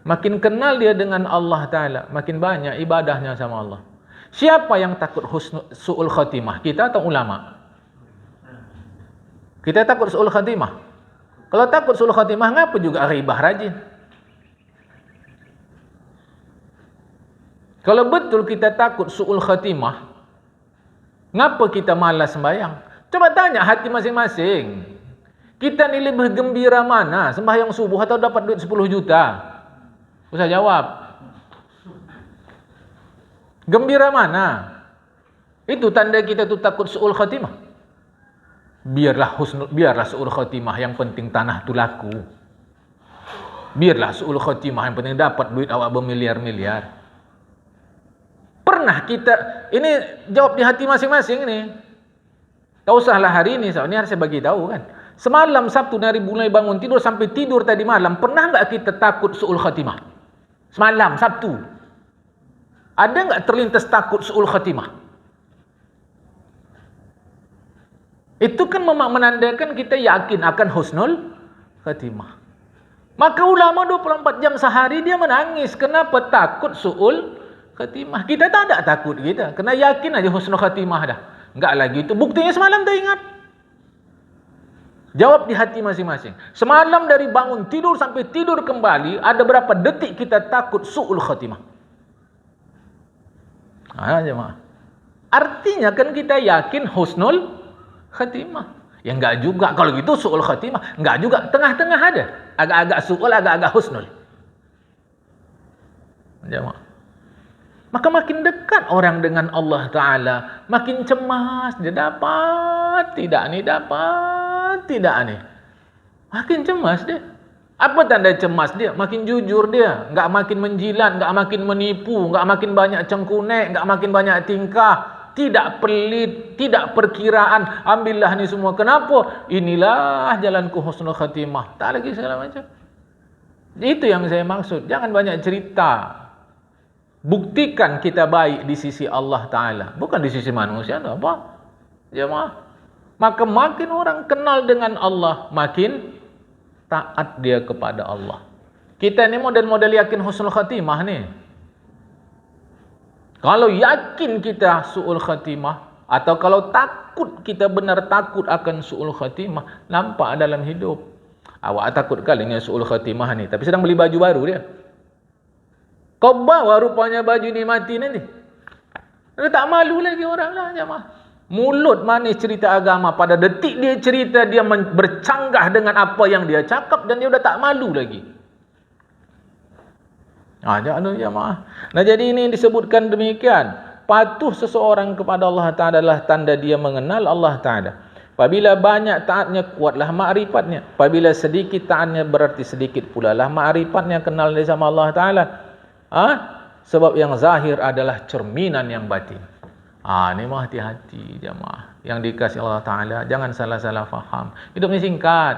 Makin kenal dia dengan Allah Ta'ala, makin banyak ibadahnya sama Allah. Siapa yang takut su'ul khatimah? Kita atau ulama? Kita takut su'ul khatimah. Kalau takut su'ul khatimah, ngapa juga ghibah rajin? Kalau betul kita takut su'ul khatimah, ngapa kita malas sembahyang? Coba tanya hati masing-masing. Kita ni lebih gembira mana? Sembahyang subuh atau dapat duit 10 juta? Usah jawab. Gembira mana? Itu tanda kita tu takut su'ul khatimah. Biarlah su'ul khatimah, yang penting tanah tu laku. Biarlah su'ul khatimah, yang penting dapat duit awak bermiliar-miliar. Pernah kita, ini jawab di hati masing-masing ni. Tak usahlah hari ini, ini harus saya bagi tahu kan. Semalam Sabtu dari mulai bangun tidur sampai tidur tadi malam, pernah enggak kita takut su'ul khatimah? Semalam Sabtu. Ada enggak terlintas takut su'ul khatimah? Itu kan menandakan kita yakin akan husnul khatimah. Maka ulama 24 jam sehari dia menangis. Kenapa takut su'ul khatimah? Kita tak ada takut kita. Kena yakin aja husnul khatimah dah. Enggak lagi itu. Buktinya semalam tak ingat. Jawab di hati masing-masing. Semalam dari bangun tidur sampai tidur kembali, ada berapa detik kita takut su'ul khatimah? Jemaah. Artinya kan kita yakin husnul khatimah. Ya enggak juga. Kalau gitu su'ul khatimah. Enggak juga. Tengah-tengah ada. Agak-agak su'ul, agak-agak husnul. Jemaah. Maka makin dekat orang dengan Allah Ta'ala, makin cemas. Dia dapat, tidak ni dapat, tidak ni. Makin cemas dia. Apa tanda cemas dia? Makin jujur dia. Enggak makin menjilat, enggak makin menipu, enggak makin banyak cengkunek, enggak makin banyak tingkah. Tidak pelit, tidak perkiraan. Ambillah ni semua. Kenapa? Inilah jalanku husnul khatimah. Tak lagi segala macam. Itu yang saya maksud. Jangan banyak cerita. Buktikan kita baik di sisi Allah Ta'ala. Bukan di sisi manusia. Apa? Jemaah. Maka makin orang kenal dengan Allah, makin taat dia kepada Allah. Kita ni model-model yakin husnul khatimah ni. Kalau yakin kita su'ul khatimah, atau kalau takut, kita benar takut akan su'ul khatimah, nampak dalam hidup. Awak takut kali dengan su'ul khatimah ni, tapi sedang beli baju baru dia. Kau bawa rupanya baju ni mati nanti. Dia tak malu lagi orang lah, jemaah. Mulut manis cerita agama, pada detik dia cerita, dia bercanggah dengan apa yang dia cakap dan dia dah tak malu lagi. Jemaah. Nah jadi ini disebutkan demikian. patuh seseorang kepada Allah Ta'ala adalah tanda dia mengenal Allah Ta'ala. Apabila banyak taatnya, kuatlah ma'rifatnya. Apabila sedikit taatnya, berarti sedikit pula lah ma'rifatnya, kenal dia sama Allah Ta'ala. Sebab yang zahir adalah cerminan yang batin. Ini mah hati-hati jemaah yang dikasih Allah Ta'ala. Jangan salah-salah faham. Hidup ni singkat.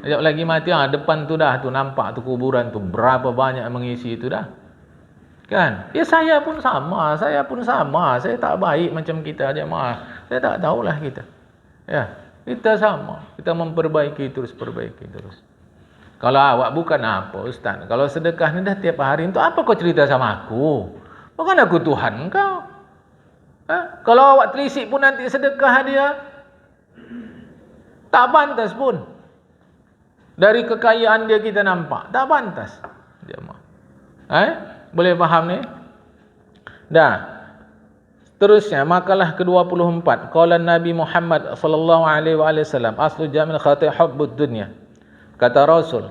Sekejap lagi mati, depan tu dah, tu nampak tu kuburan tu, berapa banyak yang mengisi itu dah. Kan? Ya saya pun sama. Saya tak baik macam kita jemaah. Saya tak tahulah kita. Ya, kita sama. Kita memperbaiki terus, perbaiki terus. Kalau awak bukan apa Ustaz? Kalau sedekah ni dah tiap hari, untuk apa kau cerita sama aku? Bukan aku Tuhan kau. Kalau awak telisik pun nanti sedekah dia, tak pantas pun. Dari kekayaan dia kita nampak, tak pantas. Boleh faham ni? Dah. Terusnya makalah ke-24, qala Nabi Muhammad sallallahu alaihi wasallam, aslu jamil khati' hubbud dunya. Kata Rasul,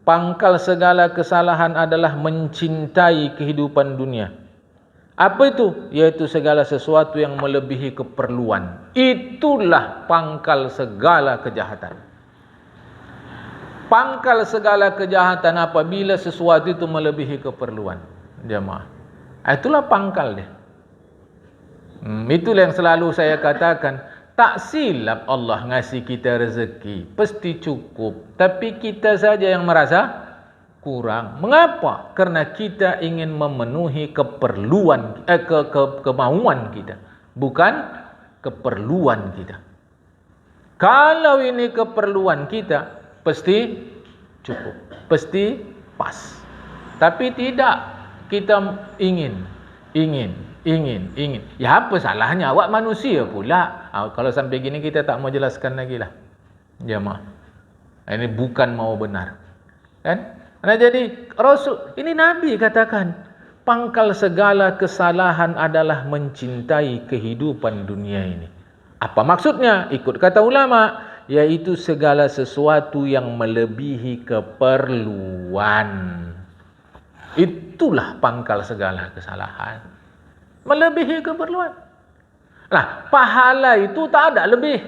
pangkal segala kesalahan adalah mencintai kehidupan dunia. Apa itu? Yaitu segala sesuatu yang melebihi keperluan. Itulah pangkal segala kejahatan. Pangkal segala kejahatan apabila sesuatu itu melebihi keperluan. Jemaah. Itulah pangkal dia. Itulah yang selalu saya katakan. Tak silap Allah ngasih kita rezeki. Pasti cukup. Tapi kita saja yang merasa kurang. Mengapa? Kerana kita ingin memenuhi keperluan, kemauan kita. Bukan keperluan kita. Kalau ini keperluan kita, pasti cukup. Pasti pas. Tapi tidak. Kita ingin. Ya apa salahnya? Awak manusia pula. Kalau sampai gini kita tak mau jelaskan lagi lah. Jemaah. Ini bukan mau benar. Kan? Nah jadi Rasul, ini Nabi katakan, pangkal segala kesalahan adalah mencintai kehidupan dunia ini. Apa maksudnya? Ikut kata ulama, yaitu segala sesuatu yang melebihi keperluan. Itulah pangkal segala kesalahan. Melebihi keperluan. Nah, pahala itu tak ada lebih.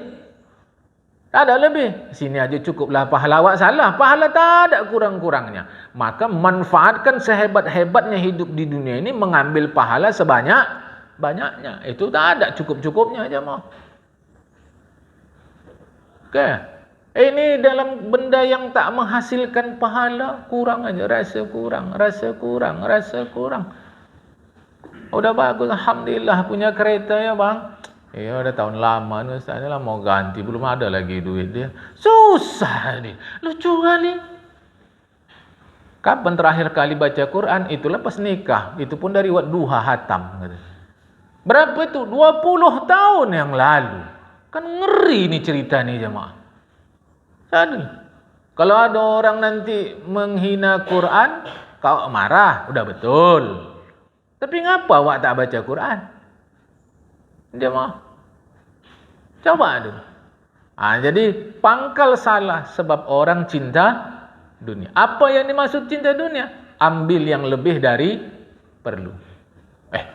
Tak ada lebih. Sini aja cukuplah pahala, awak salah. Pahala tak ada kurang-kurangnya. Maka manfaatkan sehebat-hebatnya hidup di dunia ini, mengambil pahala sebanyak-banyaknya. Itu tak ada cukup-cukupnya aja mau. Oke. Ini dalam benda yang tak menghasilkan pahala, kurang aja, rasa kurang. Udah bagus, alhamdulillah punya kereta ya bang. Ya udah tahun lama nih Ustaz, lah mau ganti, belum ada lagi duit dia. Susah nih, lucu kali. Kapan terakhir kali baca Quran? Itulah pas nikah. Itu pun dari duha hatam. Berapa itu? 20 tahun yang lalu. Kan ngeri nih cerita nih jemaah. Kalau ada orang nanti menghina Quran, kau marah, udah betul. Tapi ngapa awak tak baca Quran? Jemaah. Coba dulu. Jadi pangkal salah sebab orang cinta dunia. Apa yang dimaksud cinta dunia? Ambil yang lebih dari perlu.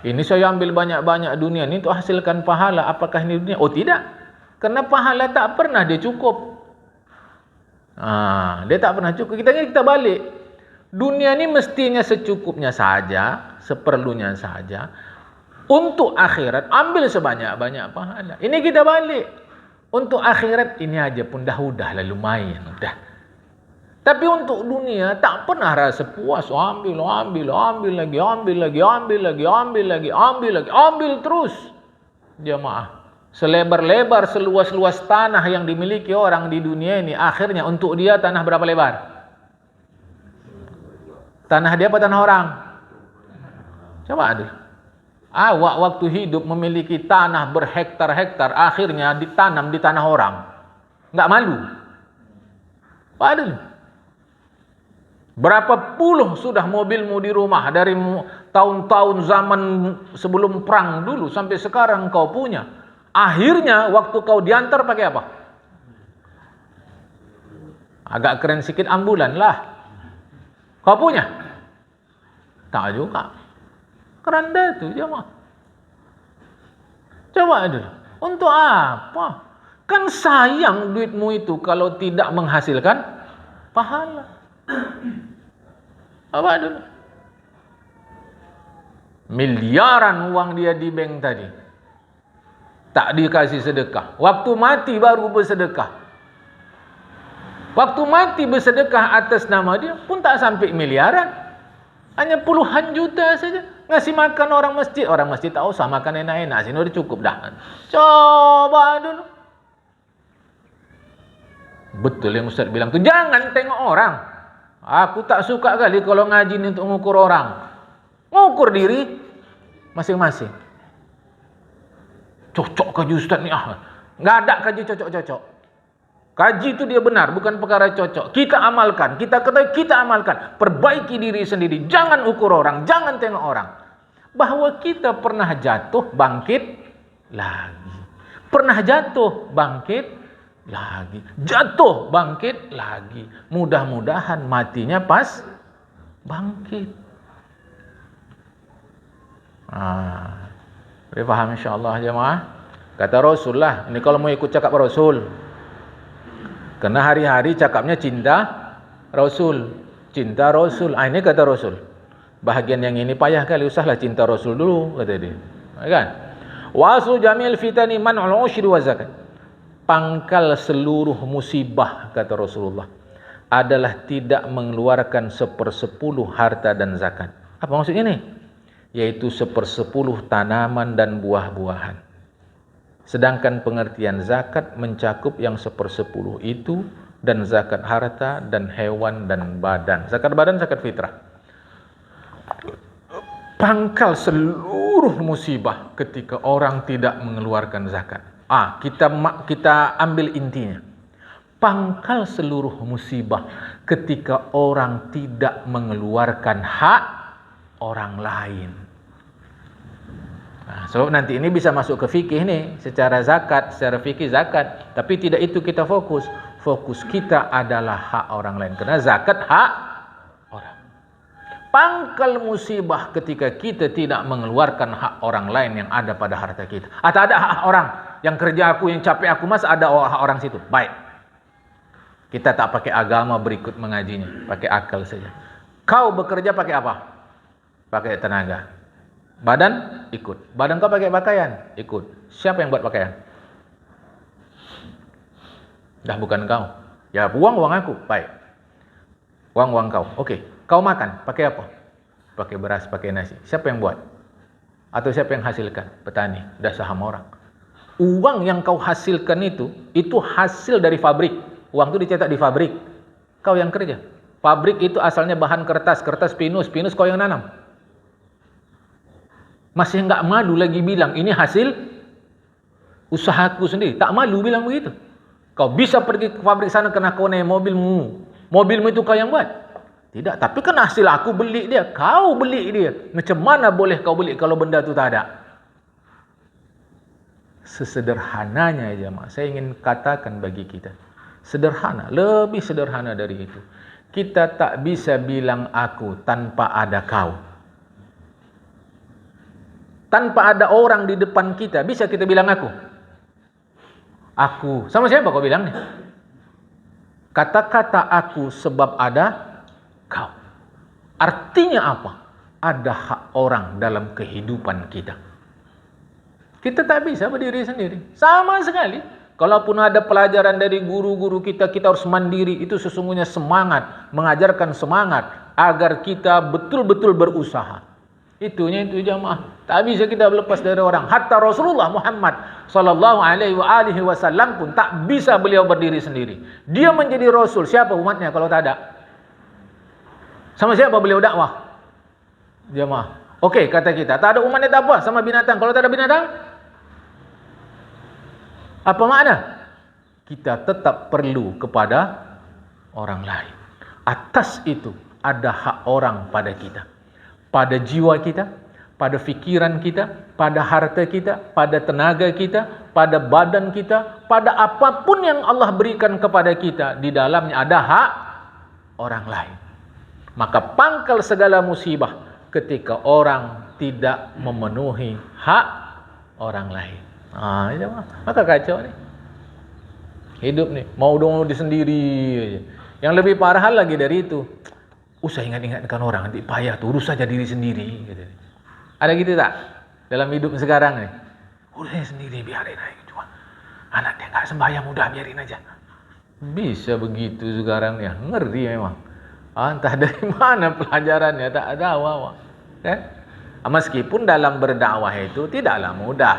Ini saya ambil banyak-banyak dunia ini untuk hasilkan pahala. Apakah ini dunia? Oh tidak. Karena pahala tak pernah dia cukup. Dia tak pernah cukup. Kita balik. Dunia ini mestinya secukupnya saja, seperlunya saja. Untuk akhirat ambil sebanyak-banyak pahala. Ini kita balik. Untuk akhirat ini aja pun dah lumayan dah. Tapi untuk dunia tak pernah rasa puas. Ambil terus. Jemaah. Selebar-lebar, seluas-luas tanah yang dimiliki orang di dunia ini, akhirnya untuk dia tanah berapa lebar? Tanah dia apa tanah orang? Coba adil. Awak waktu hidup memiliki tanah berhektar-hektar, akhirnya ditanam di tanah orang. Enggak malu? Adil. Berapa puluh sudah mobilmu di rumah dari tahun-tahun zaman sebelum perang dulu sampai sekarang kau punya. Akhirnya waktu kau diantar pakai apa? Agak keren sikit ambulan lah. Kau punya? Tak juga. Keranda itu jemaah. Coba dulu. Untuk apa? Kan sayang duitmu itu kalau tidak menghasilkan pahala. Apa dulu? Miliaran uang dia di bank tadi. Tak dikasih sedekah. Waktu mati baru bersedekah. Waktu mati bersedekah atas nama dia pun tak sampai miliaran. Hanya puluhan juta saja. Ngasih makan orang masjid. Orang masjid tak usah makan enak-enak. Sini udah cukup dah. Coba dulu. Betul yang Ustaz bilang tu. Jangan tengok orang. Aku tak suka kali kalau ngaji ni untuk mengukur orang. Mengukur diri masing-masing. Cocok kaji Ustaz ni. Nggak ada kaji cocok-cocok. Kaji itu dia benar, bukan perkara cocok. Kita amalkan, kita ketahui, kita amalkan. Perbaiki diri sendiri, jangan ukur orang, jangan tengok orang. Bahwa kita pernah jatuh, bangkit lagi. Pernah jatuh, bangkit lagi. Jatuh, bangkit lagi. Mudah-mudahan matinya pas bangkit. Boleh faham insyaAllah jemaah? Kata Rasulullah, ini kalau mau ikut cakap Rasul. Karena hari-hari cakapnya cinta Rasul. Cinta Rasul. Ini kata Rasul. Bahagian yang ini payah kali. Usahlah cinta Rasul dulu. Kata dia. Kan? Wasu jamil fitani man'ul ushri wa zakat. Pangkal seluruh musibah, kata Rasulullah, adalah tidak mengeluarkan 1/10 harta dan zakat. Apa maksudnya nih? Yaitu 1/10 tanaman dan buah-buahan. Sedangkan pengertian zakat mencakup yang 1/10 itu dan zakat harta dan hewan dan badan. Zakat badan, zakat fitrah. Pangkal seluruh musibah ketika orang tidak mengeluarkan zakat. Kita ambil intinya. Pangkal seluruh musibah ketika orang tidak mengeluarkan hak orang lain. Sebab nanti ini bisa masuk ke fikih nih, secara zakat, secara fikih zakat. Tapi tidak itu kita fokus. Fokus kita adalah hak orang lain. Karena zakat hak orang. Pangkal musibah ketika kita tidak mengeluarkan hak orang lain yang ada pada harta kita. Atau ada hak orang, yang kerja aku, yang capek aku, mas ada hak orang situ. Baik. Kita tak pakai agama berikut mengajinya. Pakai akal saja. Kau bekerja pakai apa? Pakai tenaga. Badan ikut. Badan kau pakai pakaian ikut. Siapa yang buat pakaian? Dah bukan kau. Ya uang aku. Baik. Uang kau. Oke. Kau makan pakai apa? Pakai beras, pakai nasi. Siapa yang buat? Atau siapa yang hasilkan? Petani. Dah saham orang. Uang yang kau hasilkan itu hasil dari pabrik. Uang itu dicetak di pabrik. Kau yang kerja. Pabrik itu asalnya bahan kertas pinus kau yang nanam. Masih enggak malu lagi bilang ini hasil usahaku sendiri. Tak malu bilang begitu. Kau bisa pergi ke pabrik sana kena kau naik mobilmu. Mobilmu itu kau yang buat. Tidak, tapi kan hasil aku beli dia. Kau beli dia. Macam mana boleh kau beli kalau benda itu tak ada? Sesederhananya jemaah. Saya ingin katakan bagi kita. Sederhana, lebih sederhana dari itu. Kita tak bisa bilang aku tanpa ada kau. Tanpa ada orang di depan kita, bisa kita bilang aku? Aku. Sama siapa kau bilang nih? Kata-kata aku sebab ada kau. Artinya apa? Ada hak orang dalam kehidupan kita. Kita tak bisa berdiri sendiri. Sama sekali. Kalaupun ada pelajaran dari guru-guru kita, kita harus mandiri. Itu sesungguhnya semangat. Mengajarkan semangat. Agar kita betul-betul berusaha. Itu jamaah. Tak bisa kita lepas dari orang. Hatta Rasulullah Muhammad sallallahu alaihi wasallam pun tak bisa beliau berdiri sendiri. Dia menjadi rasul. Siapa umatnya kalau tak ada? Sama siapa beliau dakwah? Jamaah. Okey, kata kita, tak ada umatnya tak apa, sama binatang. Kalau tak ada binatang, apa makna? Kita tetap perlu kepada orang lain. Atas itu ada hak orang pada kita. Pada jiwa kita, pada fikiran kita, pada harta kita, pada tenaga kita, pada badan kita, pada apapun yang Allah berikan kepada kita, di dalamnya ada hak orang lain. Maka pangkal segala musibah ketika orang tidak memenuhi hak orang lain. Jemaah. Maka kacau ni. Hidup ni mau dong di sendiri aja. Yang lebih parah lagi dari itu. Usah ingat-ingatkan orang, nanti payah tuh, urus saja diri sendiri gitu. Ada gitu tak? Dalam hidup sekarang nih. Urus sendiri, biarin aja cuma. Anak dia enggak sembahyang, udah biarin aja. Bisa begitu sekarang ya, ngeri memang. Entah dari mana pelajarannya, tak ada apa-apa. Kan? Meskipun dalam berdakwah itu tidaklah mudah.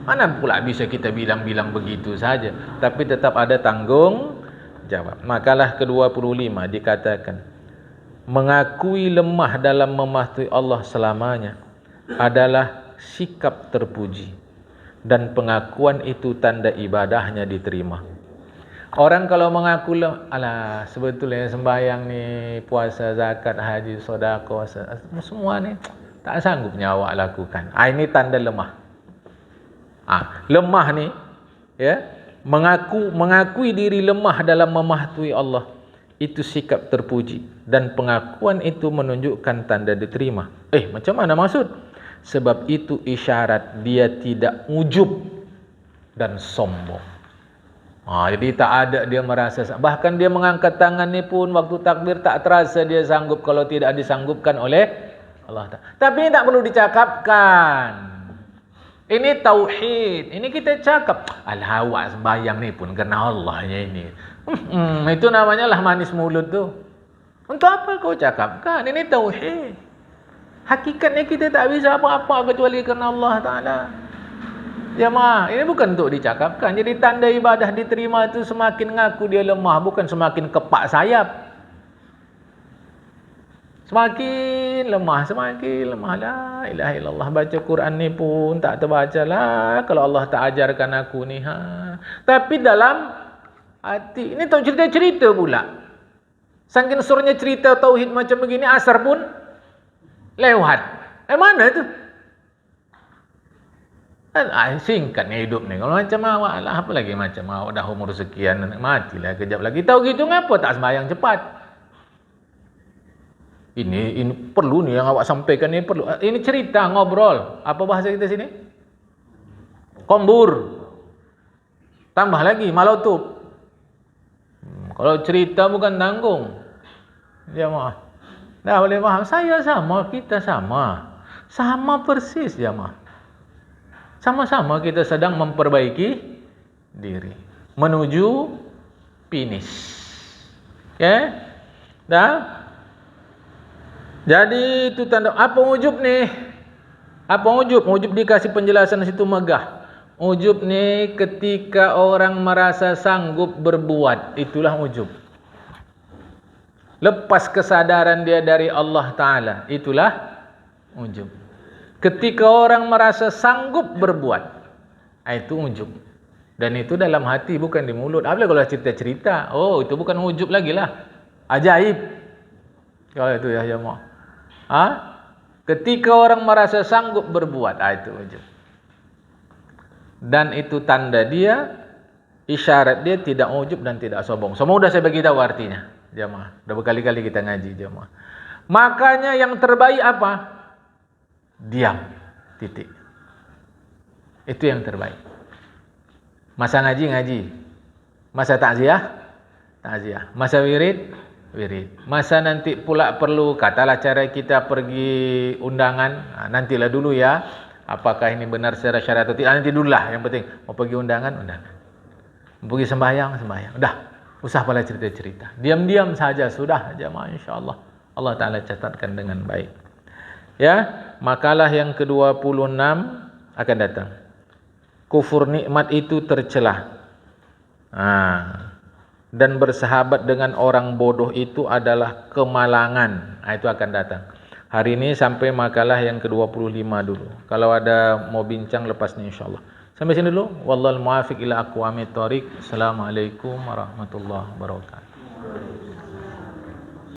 Mana pula bisa kita bilang-bilang begitu saja. Tapi tetap ada tanggung jawab. Makalah ke-25 dikatakan, mengakui lemah dalam mematuhi Allah selamanya adalah sikap terpuji. Dan pengakuan itu tanda ibadahnya diterima. Orang kalau mengaku alah sebetulnya sembahyang ni, puasa, zakat, haji, sedekah, semua ni tak sanggupnya awak lakukan. Ini tanda lemah. Lemah ni ya, mengakui diri lemah dalam mematuhi Allah, itu sikap terpuji dan pengakuan itu menunjukkan tanda diterima. Macam mana maksud? Sebab itu isyarat dia tidak ujub dan sombong. Jadi tak ada dia merasa, bahkan dia mengangkat tangan ni pun waktu takbir tak terasa dia sanggup kalau tidak disanggupkan oleh Allah. Tapi tak perlu dicakapkan. Ini tauhid. Ini kita cakap, alah awak sembahyang ni pun kerana Allahnya ini. Itu namanya lah manis mulut tu. Untuk apa kau cakapkan? Ini tauhid. Hakikatnya kita tak bisa apa-apa kecuali kerana Allah Ta'ala. Jemaah, ini bukan untuk dicakapkan. Jadi tanda ibadah diterima itu semakin ngaku dia lemah, bukan semakin kepak sayap. Semakin lemah. La ilaha illallah. Baca Quran ni pun tak terbaca lah kalau Allah tak ajarkan aku ni. Tapi dalam hati, ini tahu cerita-cerita pula. Saking surnya cerita tauhid macam begini, asar pun lewat. Mana tu? Singkatnya hidup ni. Kalau macam awak lah, apa lagi macam awak dah umur sekian, matilah kejap lagi. Tahu gitu ngapa tak sembahyang cepat? Ini perlu ni yang awak sampaikan ni perlu. Ini cerita, ngobrol. Apa bahasa kita sini? Kombur. Tambah lagi malotub. Kalau cerita bukan tanggung. Jemaah. Dah boleh faham. Saya sama, kita sama. Sama persis jemaah. Sama-sama kita sedang memperbaiki diri menuju finish. Okay? Dah? Jadi itu tanda apa ujub ni? Apa ujub? Ujub dikasih penjelasan situ megah. Ujub ni ketika orang merasa sanggup berbuat, itulah ujub. Lepas kesadaran dia dari Allah Ta'ala, itulah ujub. Ketika orang merasa sanggup berbuat, itu ujub. Dan itu dalam hati, bukan di mulut. Apalagi kalau cerita-cerita, itu bukan ujub lagi lah, ajaib. Kalau itu ya jemaah. Ketika orang merasa sanggup berbuat, itu ujub. Dan itu tanda dia, isyarat dia tidak ujub dan tidak sombong. Semua sudah saya bagi tahu artinya, jemaah. Sudah berkali-kali kita ngaji, jemaah. Makanya yang terbaik apa? Diam, titik. Itu yang terbaik. Masa ngaji, masa takziah, masa wirid. Masa nanti pula perlu, katalah cara kita pergi undangan, nantilah dulu ya, apakah ini benar secara syariat atau tidak, nanti dululah. Yang penting mau pergi undangan. Mau pergi sembahyang. Udah, usah pala cerita-cerita. Diam-diam saja sudah jemaah, insyaallah Allah Ta'ala catatkan dengan baik. Ya, makalah yang ke-26 akan datang. Kufur nikmat itu tercelah. Dan bersahabat dengan orang bodoh itu adalah kemalangan. Itu akan datang. Hari ini sampai makalah yang ke-25 dulu. Kalau ada mau bincang lepas ni insyaallah. Sampai sini dulu. Wallahul muwaffiq ila aqwamit thoriq. Assalamualaikum warahmatullahi wabarakatuh.